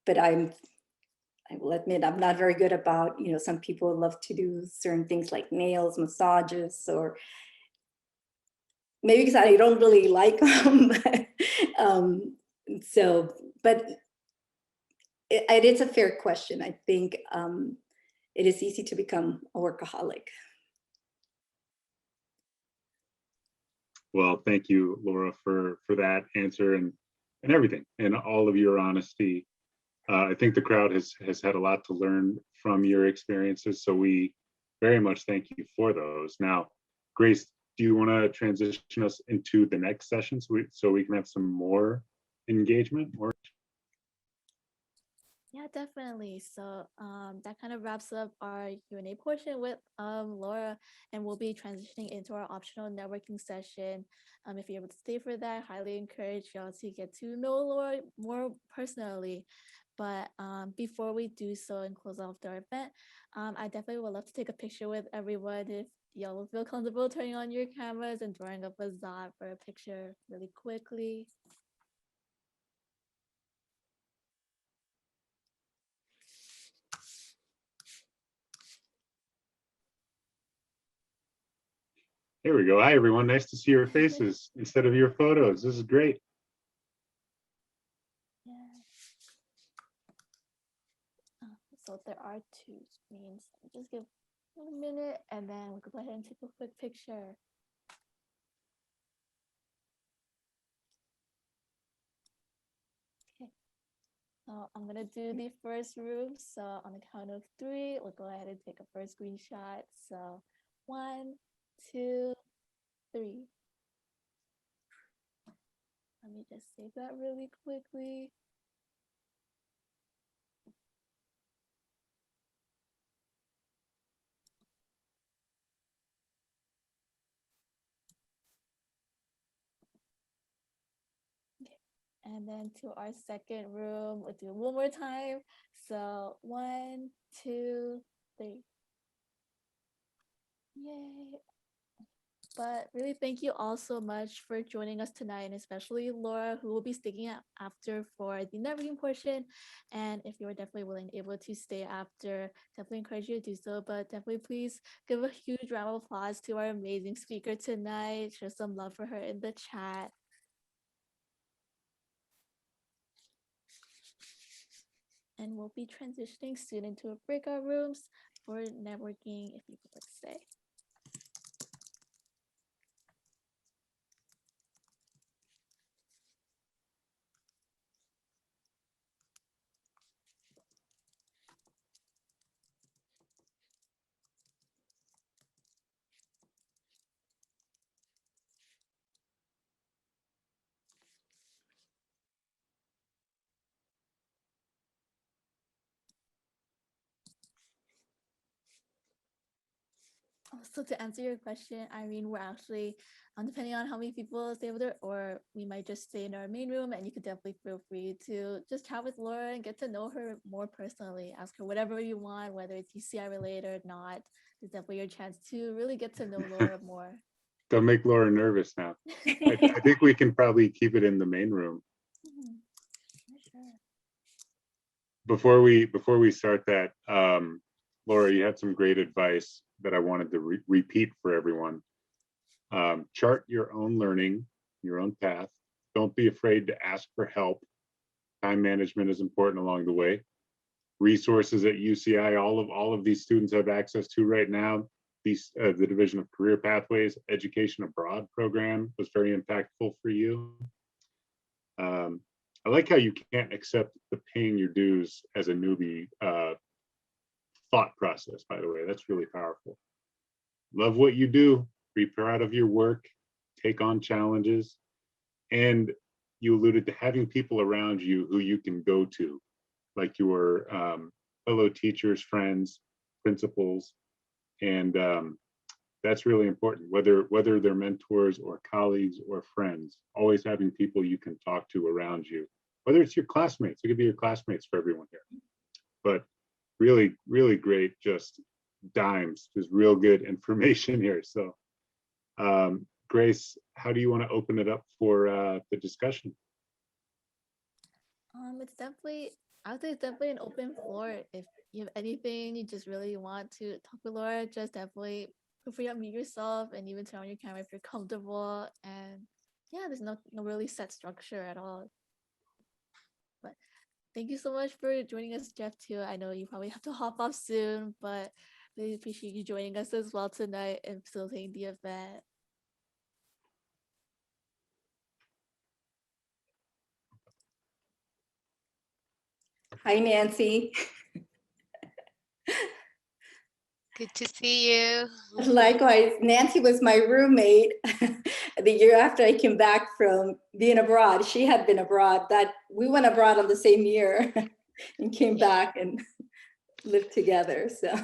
But I will admit I'm not very good about, some people love to do certain things like nails, massages, or maybe because I don't really like them. But it is a fair question. I think it is easy to become a workaholic. Well, thank you, Laura, for that answer and everything and all of your honesty. I think the crowd has had a lot to learn from your experiences, so we very much thank you for those. Now, Grace, do you want to transition us into the next session so we can have some more engagement? Yeah, definitely. So that kind of wraps up our Q&A portion with Laura, and we'll be transitioning into our optional networking session. If you're able to stay for that, highly encourage y'all to get to know Laura more personally. But before we do so and close off the event, I definitely would love to take a picture with everyone. If y'all will feel comfortable turning on your cameras and drawing up a Zod for a picture really quickly. Here we go. Hi, everyone. Nice to see your faces instead of your photos. This is great. Yeah. So there are two screens. Just give a minute and then we'll go ahead and take a quick picture. Okay. So I'm gonna do the first room. So on the count of 3, we'll go ahead and take a first screenshot. So 1, 2, 3. Let me just save that really quickly. And then to our second room, we'll do it one more time. So 1, 2, 3. Yay. But really, thank you all so much for joining us tonight, and especially Laura, who will be sticking out after for the networking portion. And if you're definitely willing, able to stay after, definitely encourage you to do so. But definitely, please give a huge round of applause to our amazing speaker tonight. Show some love for her in the chat. And we'll be transitioning soon into breakout rooms for networking, if you would like to say. So to answer your question, Irene, we're actually, depending on how many people stay with her, or we might just stay in our main room, and you could definitely feel free to just chat with Laura and get to know her more personally. Ask her whatever you want, whether it's UCI related or not. It's definitely your chance to really get to know Laura more. Don't make Laura nervous now. I think we can probably keep it in the main room. Sure. Before we start that, Laura, you had some great advice that I wanted to repeat for everyone. Chart your own learning, your own path. Don't be afraid to ask for help. Time management is important along the way. Resources at UCI, all of these students have access to right now. The Division of Career Pathways Education Abroad program was very impactful for you. I like how you can't accept the paying your dues as a newbie thought process, by the way. That's really powerful. Love what you do, be proud of your work, take on challenges, and you alluded to having people around you who you can go to, like your fellow teachers, friends, principals, and that's really important, whether they're mentors or colleagues or friends, always having people you can talk to around you, whether it's your classmates. It could be your classmates for everyone here, but really, really great, just dimes, just real good information here. So Grace, how do you want to open it up for the discussion? It's definitely, I would say it's definitely an open floor. If you have anything you just really want to talk with Laura, just definitely feel free to unmute yourself and even turn on your camera if you're comfortable. And yeah, there's no really set structure at all. But thank you so much for joining us, Jeff, too. I know you probably have to hop off soon, but really appreciate you joining us as well tonight and facilitating the event. Hi, Nancy. Good to see you. Likewise, Nancy was my roommate the year after I came back from being abroad. She had been abroad. That we went abroad on the same year. and came back and lived together. So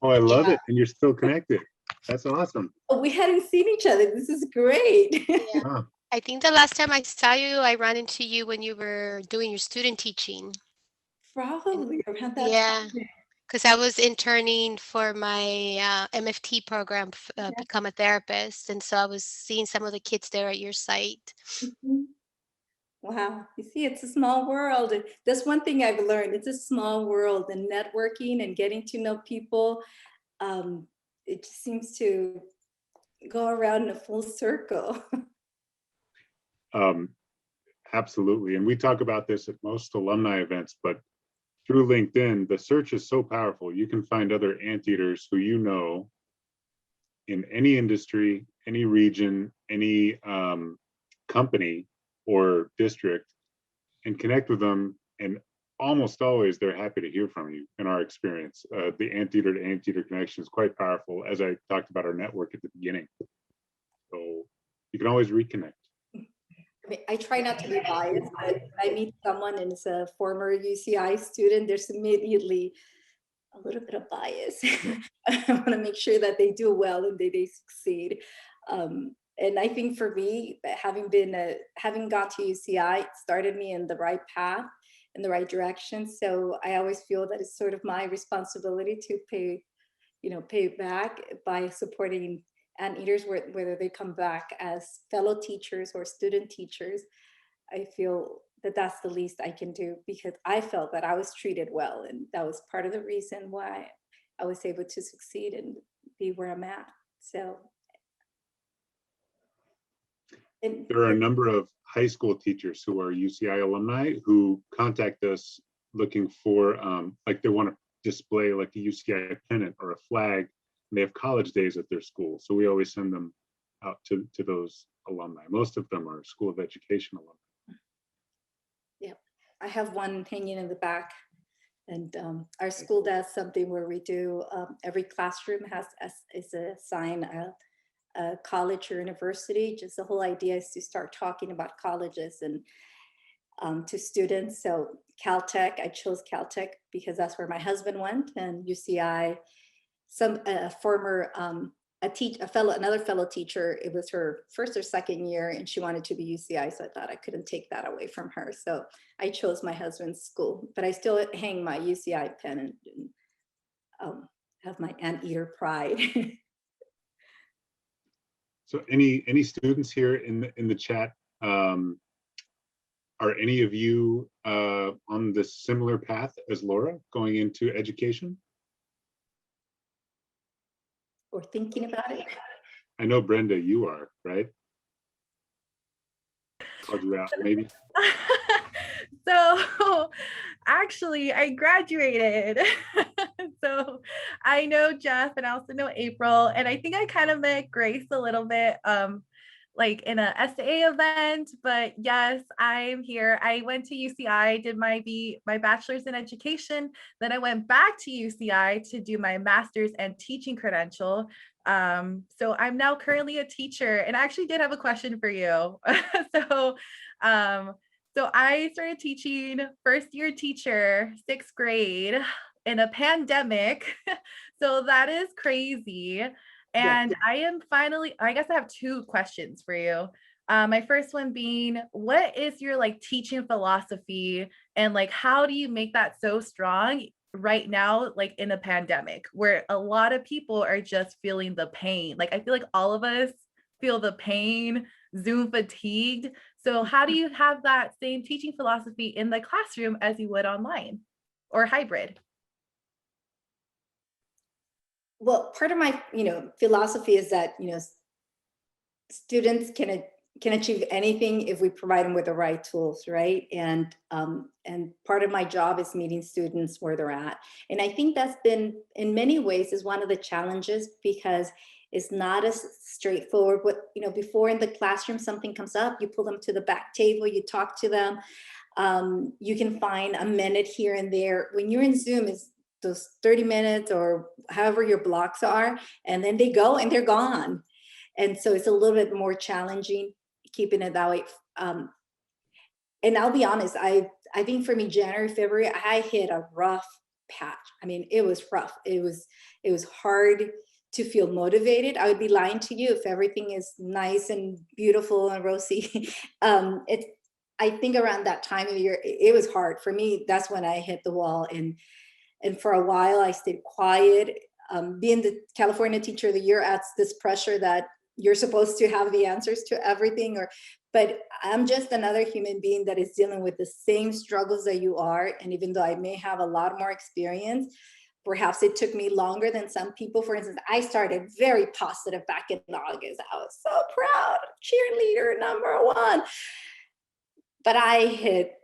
Oh, I love Yeah. it. And you're still connected. That's awesome. we hadn't seen each other. This is great. Yeah. Wow. I think the last time I saw you, I ran into you when you were doing your student teaching. Probably around that Yeah, time. because I was interning for my MFT program, Become a Therapist. And so I was seeing some of the kids there at your site. Mhm. Wow. You see, it's a small world. And that's one thing I've learned. It's a small world, and networking and getting to know people. It just seems to go around in a full circle. Um, absolutely. And we talk about this at most alumni events, but through LinkedIn, the search is so powerful. You can find other anteaters who you know in any industry, any region, any company or district, and connect with them. And almost always they're happy to hear from you. In our experience, the anteater to anteater connection is quite powerful, as I talked about our network at the beginning. So you can always reconnect. I mean, I try not to be biased, but when I meet someone and it's a former UCI student, there's immediately a little bit of bias. I want to make sure that they do well and they succeed. And I think for me, having gone to UCI, it started me in the right path, in the right direction. So I always feel that it's sort of my responsibility to pay back by supporting anteaters, whether they come back as fellow teachers or student teachers. I feel that that's the least I can do, because I felt that I was treated well, and that was part of the reason why I was able to succeed and be where I'm at. So, and There are a number of high school teachers who are UCI alumni who contact us looking for, like they want to display like a UCI pennant or a flag, and they have college days at their school. So we always send them out to those alumni. Most of them are School of Education alumni. yeah, I have one hanging in the back, and our school does something where we do, every classroom is a sign of a college or university. Just the whole idea is to start talking about colleges and to students. So Caltech, I chose Caltech because that's where my husband went, and UCI, another fellow teacher, it was her first or second year and she wanted to be UCI. So I thought I couldn't take that away from her. So I chose my husband's school, but I still hang my UCI pennant and have my anteater pride. So any students here in the chat, are any of you on this similar path as Laura, going into education? Or thinking about it. I know, Brenda, you are, right? Called you out, maybe. So actually, I graduated. So I know Jeff and I also know April. And I think I kind of met Grace a little bit like in a SAA event. But yes, I'm here. I went to UCI, did my bachelor's in education. Then I went back to UCI to do my master's and teaching credential. So I'm now currently a teacher, and I actually did have a question for you. So so I started teaching first year teacher, 6th grade in a pandemic. So that is crazy. And I am finally, I guess I have 2 questions for you. My first one being, what is your like teaching philosophy, and like how do you make that so strong right now, like in a pandemic where a lot of people are just feeling the pain? Like I feel like all of us feel the pain, Zoom fatigued. So how do you have that same teaching philosophy in the classroom as you would online or hybrid? Well, part of my, philosophy is that, students can achieve anything if we provide them with the right tools, right? And part of my job is meeting students where they're at. And I think that's been, in many ways, is one of the challenges, because it's not as straightforward. Before in the classroom, something comes up, you pull them to the back table, you talk to them. You can find a minute here and there. When you're in Zoom, it's those 30 minutes or however your blocks are, and then they go and they're gone. And so it's a little bit more challenging keeping it that way. and I'll be honest, I think for me, January, February, I hit a rough patch. I mean, it was rough. It was hard to feel motivated. I would be lying to you if everything is nice and beautiful and rosy. It's I think around that time of year, it was hard for me. That's when I hit the wall, and for a while I stayed quiet. Being the California Teacher of the Year adds this pressure that you're supposed to have the answers to everything, or but I'm just another human being that is dealing with the same struggles that you are. And even though I may have a lot more experience, perhaps it took me longer than some people. For instance, I started very positive back in August. I was so proud, cheerleader #1. But I hit,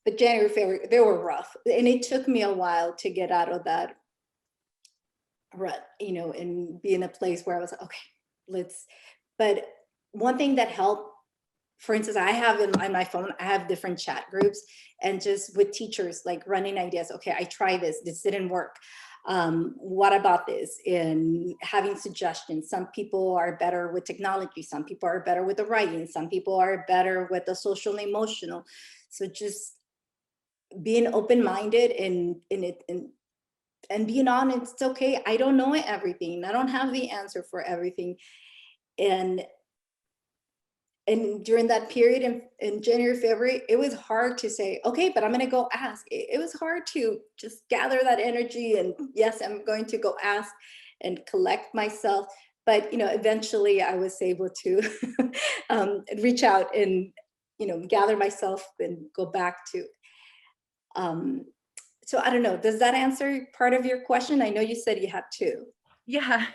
but January, February, they were rough. And it took me a while to get out of that rut, and be in a place where I was like, okay, but one thing that helped, for instance, I have on my phone, I have different chat groups, and just with teachers, like running ideas. Okay, I try this didn't work. What about this? And having suggestions. Some people are better with technology. Some people are better with the writing. Some people are better with the social and emotional. So just being open-minded and being honest. It's okay. I don't know everything. I don't have the answer for everything. And during that period in January, February, it was hard to say, okay, but I'm going to go ask. It was hard to just gather that energy. And yes, I'm going to go ask and collect myself. But, eventually I was able to reach out and, gather myself and go back to. So I don't know. Does that answer part of your question? I know you said you had two. Yeah.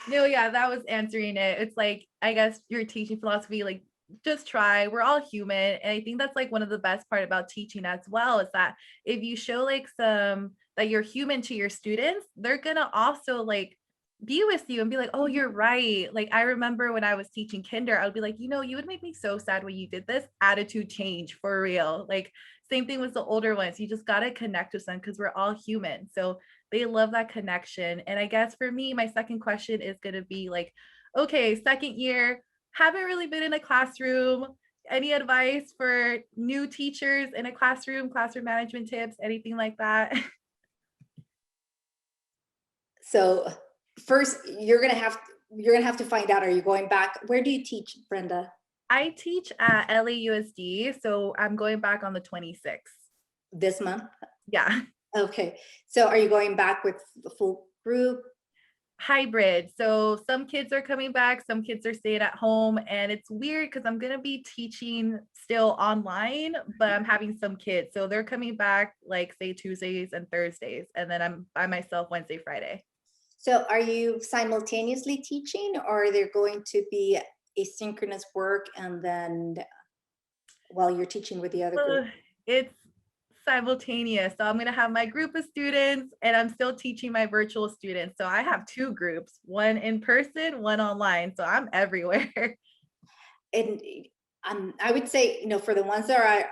No, yeah, that was answering it. It's like, I guess your teaching philosophy, like, just try. We're all human. And I think that's like one of the best part about teaching as well, is that if you show like that you're human to your students, they're gonna also like be with you and be like, oh, you're right. Like, I remember when I was teaching kinder, I would be like, you would make me so sad when you did this. Attitude change for real. Like, same thing with the older ones. You just got to connect with them because we're all human. So they love that connection. And I guess for me, my second question is going to be like, okay, second year, haven't really been in a classroom. Any advice for new teachers in a classroom management tips, anything like that? So first, you're gonna have to find out. Are you going back? Where do you teach, Brenda? I teach at LAUSD, so I'm going back on the 26th. This month? Yeah. Okay. So are you going back with the full group? Hybrid. So some kids are coming back, some kids are staying at home, and it's weird because I'm going to be teaching still online, but I'm having some kids. So they're coming back like say Tuesdays and Thursdays, and then I'm by myself Wednesday, Friday. So are you simultaneously teaching, or are there going to be asynchronous work and then while you're teaching with the other group? It's simultaneous. So I'm going to have my group of students and I'm still teaching my virtual students. So I have two groups, one in person, one online. So I'm everywhere. And I would say, for the ones that are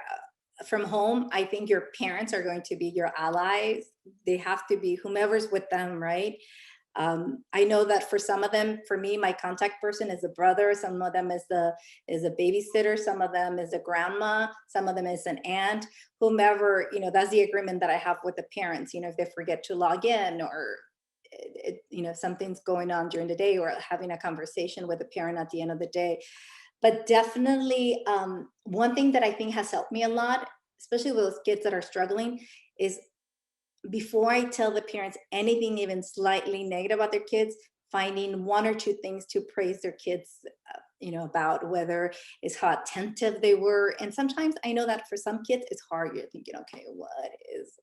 from home, I think your parents are going to be your allies. They have to be whomever's with them, right? I know that for some of them, for me, my contact person is a brother. Some of them is a babysitter. Some of them is a grandma. Some of them is an aunt. Whomever, that's the agreement that I have with the parents. If they forget to log in, or something's going on during the day, or having a conversation with a parent at the end of the day. But definitely, one thing that I think has helped me a lot, especially with those kids that are struggling, is before I tell the parents anything even slightly negative about their kids, finding one or two things to praise their kids, about, whether it's how attentive they were. And sometimes I know that for some kids, it's hard. You're thinking, okay, what is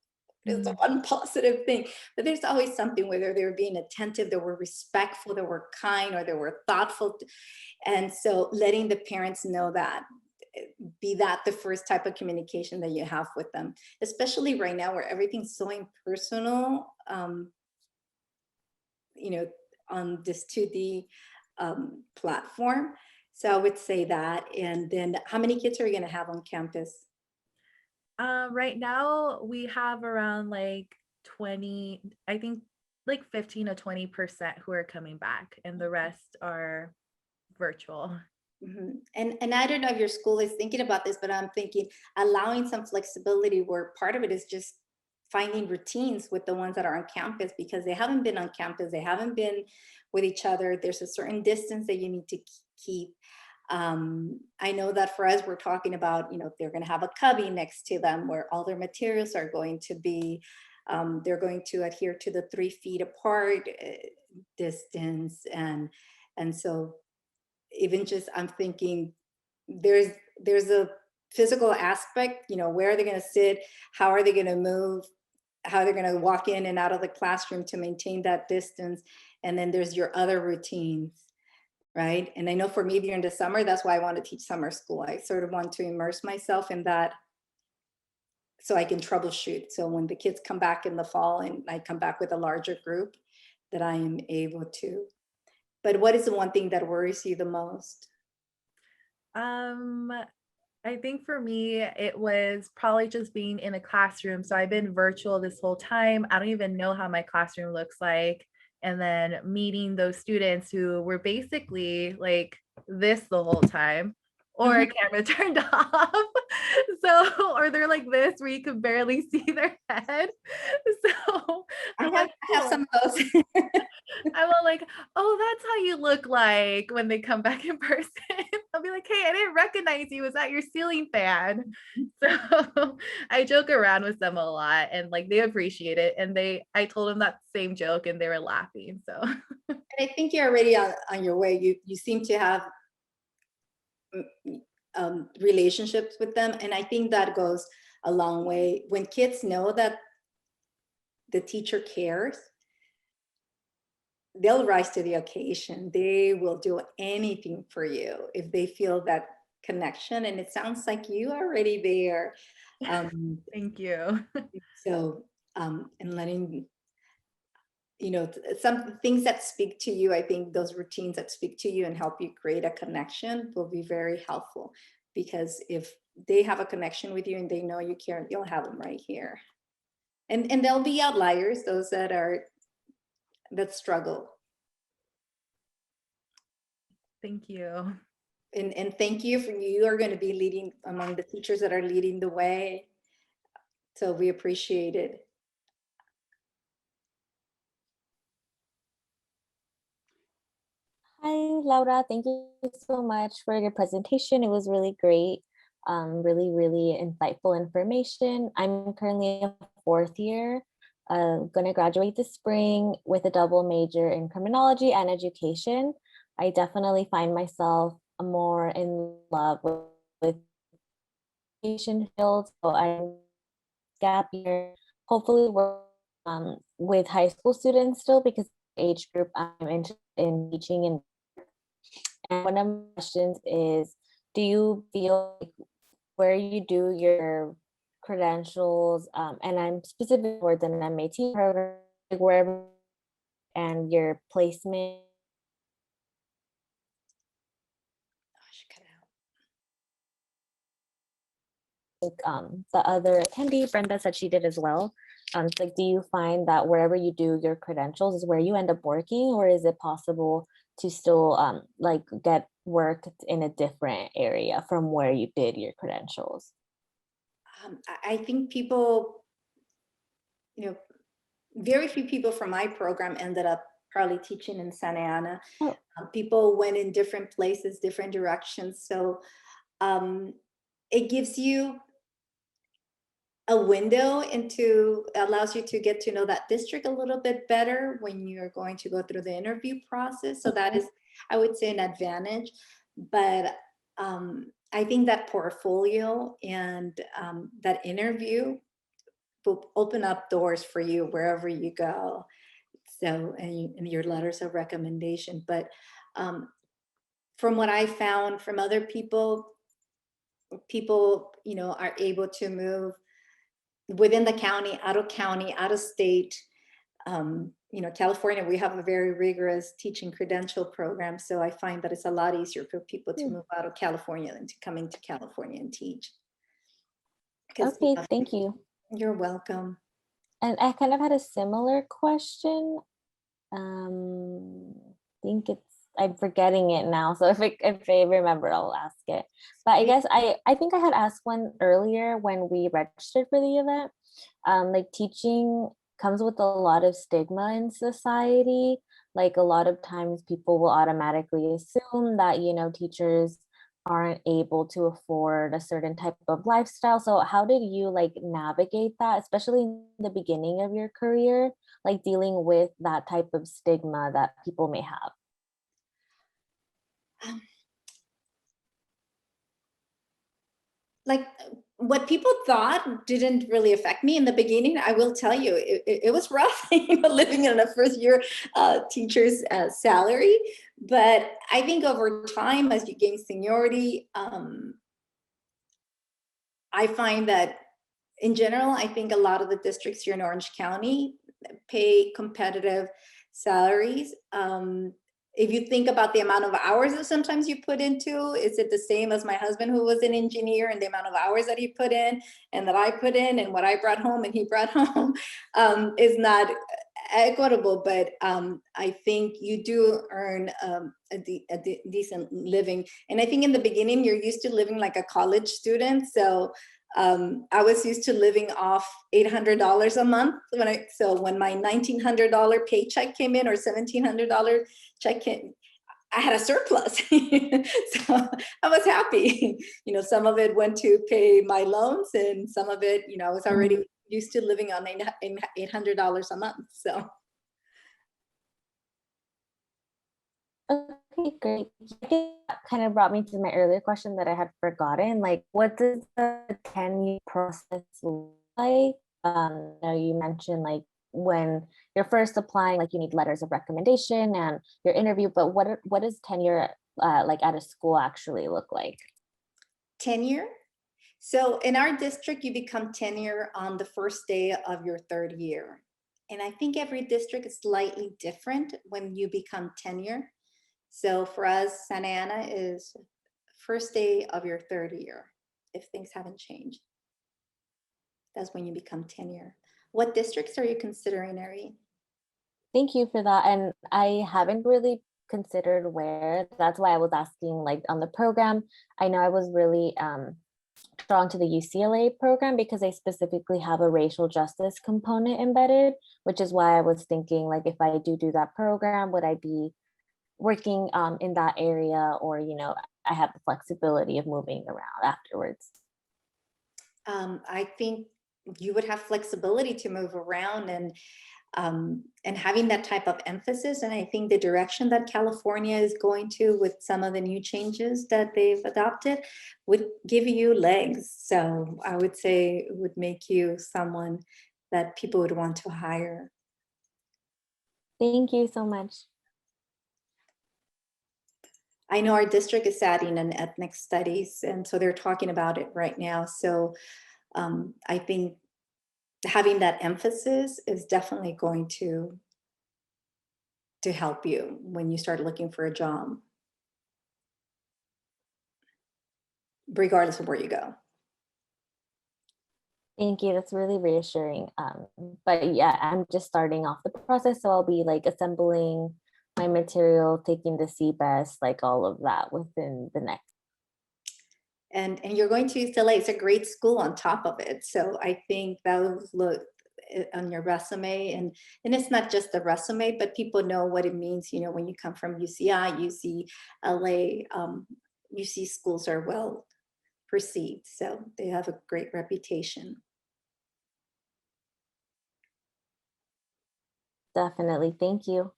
the one positive thing? But there's always something, whether they were being attentive, they were respectful, they were kind, or they were thoughtful. And so letting the parents know that, be that the first type of communication that you have with them, especially right now where everything's so impersonal, on this 2D platform. So I would say that. And then how many kids are you going to have on campus? Right now we have around like 20, I think like 15 to 20% who are coming back, and the rest are virtual. And I don't know if your school is thinking about this, but I'm thinking allowing some flexibility where part of it is just finding routines with the ones that are on campus, because they haven't been on campus, they haven't been with each other. There's a certain distance that you need to keep. I know that for us, we're talking about, they're going to have a cubby next to them where all their materials are going to be. They're going to adhere to the 3 feet apart distance, and so even just I'm thinking there's a physical aspect. Where are they going to sit? How are they going to move? How they're going to walk in and out of the classroom to maintain that distance? And then there's your other routines. Right. And I know for me during the summer, that's why I want to teach summer school. I sort of want to immerse myself in that so I can troubleshoot. So when the kids come back in the fall and I come back with a larger group, that I am able to. But what is the one thing that worries you the most? I think for me, it was probably just being in a classroom. So I've been virtual this whole time. I don't even know how my classroom looks like. And then meeting those students who were basically like this the whole time, or a camera turned off. So, or they're like this where you could barely see their head. So I have some of those. I'm all like, oh, that's how you look like when they come back in person. I'll be like, hey, I didn't recognize you. Was that your ceiling fan? So I joke around with them a lot, and like they appreciate it. And I told them that same joke and they were laughing. So And I think you're already on your way. You seem to have relationships with them. And I think that goes a long way. When kids know that the teacher cares, they'll rise to the occasion. They will do anything for you if they feel that connection. And it sounds like you are already there. thank you. So, and letting, some things that speak to you, I think those routines that speak to you and help you create a connection will be very helpful, because if they have a connection with you and they know you care, you'll have them right here. And there'll be outliers, those that struggle. Thank you. And thank you you are going to be leading among the teachers that are leading the way. So we appreciate it. Hi, Laura. Thank you so much for your presentation. It was really great. Really, really insightful information. I'm currently a 4th year, going to graduate this spring with a double major in criminology and education. I definitely find myself more in love with education fields. So I'm gap year, hopefully work with high school students still, because age group I'm interested in teaching. And one of my questions is, do you feel like where you do your credentials, and I'm specific towards an MAT program, like wherever, and your placement, the other attendee, Brenda, said she did as well. It's like, do you find that wherever you do your credentials is where you end up working, or is it possible to still like get work in a different area from where you did your credentials? I think people, very few people from my program ended up probably teaching in Santa Ana. Oh. People went in different places, different directions. So it gives you a window allows you to get to know that district a little bit better when you're going to go through the interview process. So that is, I would say, an advantage. But I think that portfolio and that interview will open up doors for you wherever you go. So, and your letters of recommendation. But from what I found from other people, are able to move within the county, out of state. California, we have a very rigorous teaching credential program. So I find that it's a lot easier for people to move out of California than to come into California and teach. Okay, thank you. You're welcome. And I kind of had a similar question. I think it's I'm forgetting it now. So if I remember, I'll ask it. But I guess I think I had asked one earlier when we registered for the event. Like teaching comes with a lot of stigma in society. Like a lot of times people will automatically assume that, you know, teachers aren't able to afford a certain type of lifestyle. So how did you like navigate that, especially in the beginning of your career, like dealing with that type of stigma that people may have? Like what people thought didn't really affect me in the beginning. I will tell you, it was rough, you know, living in a first year teacher's salary. But I think over time, as you gain seniority, I find that in general, I think a lot of the districts here in Orange County pay competitive salaries. If you think about the amount of hours that sometimes you put into, is it the same as my husband who was an engineer and the amount of hours that he put in and that I put in and what I brought home and he brought home is not equitable, but I think you do earn a decent living. And I think in the beginning, you're used to living like a college student. So I was used to living off $800 a month when my $1,900 paycheck came in or $1,700 check came, I had a surplus. So I was happy. You know, some of it went to pay my loans and some of it, you know, I was already used to living on $800 a month. So. Okay, great. I think that kind of brought me to my earlier question that I had forgotten. Like, what does the 10-year process look like? You mentioned like when you're first applying, like you need letters of recommendation and your interview, but what does tenure like at a school actually look like? Tenure? So in our district, you become tenure on the first day of your third year. And I think every district is slightly different when you become tenure. So for us, Santa Ana is first day of your third year, if things haven't changed. That's when you become tenure. What districts are you considering, Ari? Thank you for that. And I haven't really considered where. That's why I was asking like on the program. I know I was really drawn to the UCLA program because they specifically have a racial justice component embedded, which is why I was thinking like if I do that program, would I be working in that area, or you know, I have the flexibility of moving around afterwards? I think you would have flexibility to move around and having that type of emphasis. And I think the direction that California is going to with some of the new changes that they've adopted would give you legs. So I would say it would make you someone that people would want to hire. Thank you so much. I know our district is adding an ethnic studies, and so they're talking about it right now. So I think having that emphasis is definitely going to help you when you start looking for a job, regardless of where you go. Thank you. That's really reassuring. But yeah, I'm just starting off the process, so I'll be like assembling my material, taking the CBEST, like all of that within the next. And you're going to UCLA. It's a great school on top of it. So I think that will look on your resume, and it's not just the resume, but people know what it means. You know, when you come from UCI, UCLA, UC schools are well perceived, so they have a great reputation. Definitely. Thank you.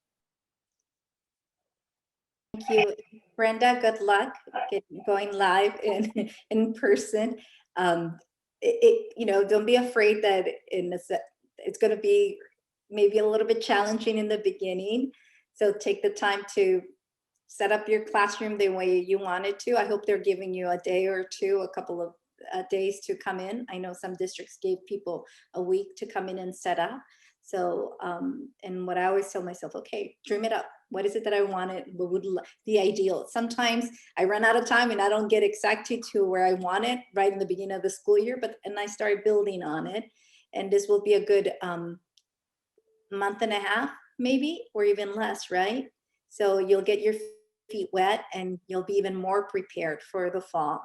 Thank you, Brenda. Good luck going live in person. You know, don't be afraid that it's going to be maybe a little bit challenging in the beginning. So take the time to set up your classroom the way you want it to. I hope they're giving you a day or two, a couple of days to come in. I know some districts gave people a week to come in and set up. So, and what I always tell myself, okay, dream it up. What is it that I wanted? What would the ideal? Sometimes I run out of time and I don't get exactly to where I want it right in the beginning of the school year, and I start building on it. And this will be a good month and a half, maybe, or even less, right? So you'll get your feet wet, and you'll be even more prepared for the fall.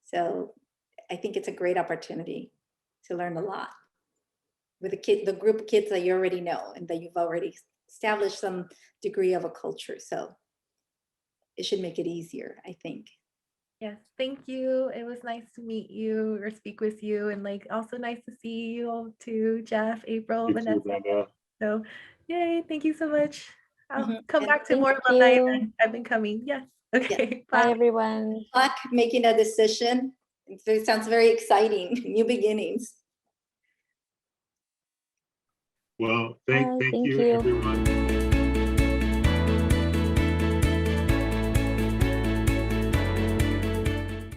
So I think it's a great opportunity to learn a lot with the group of kids that you already know and that you've already established some degree of a culture. So it should make it easier, I think. Yes, thank you. It was nice to meet you or speak with you, and like also nice to see you all too, Jeff, April, You too, Vanessa. Brenda. So yay, thank you so much. I'll come And back to thank more alumni you. events. I've been coming. Yes. Okay. Bye, Bye. everyone. luck making a decision. It sounds very exciting, new beginnings. Well, Bye, thank thank you, you. everyone.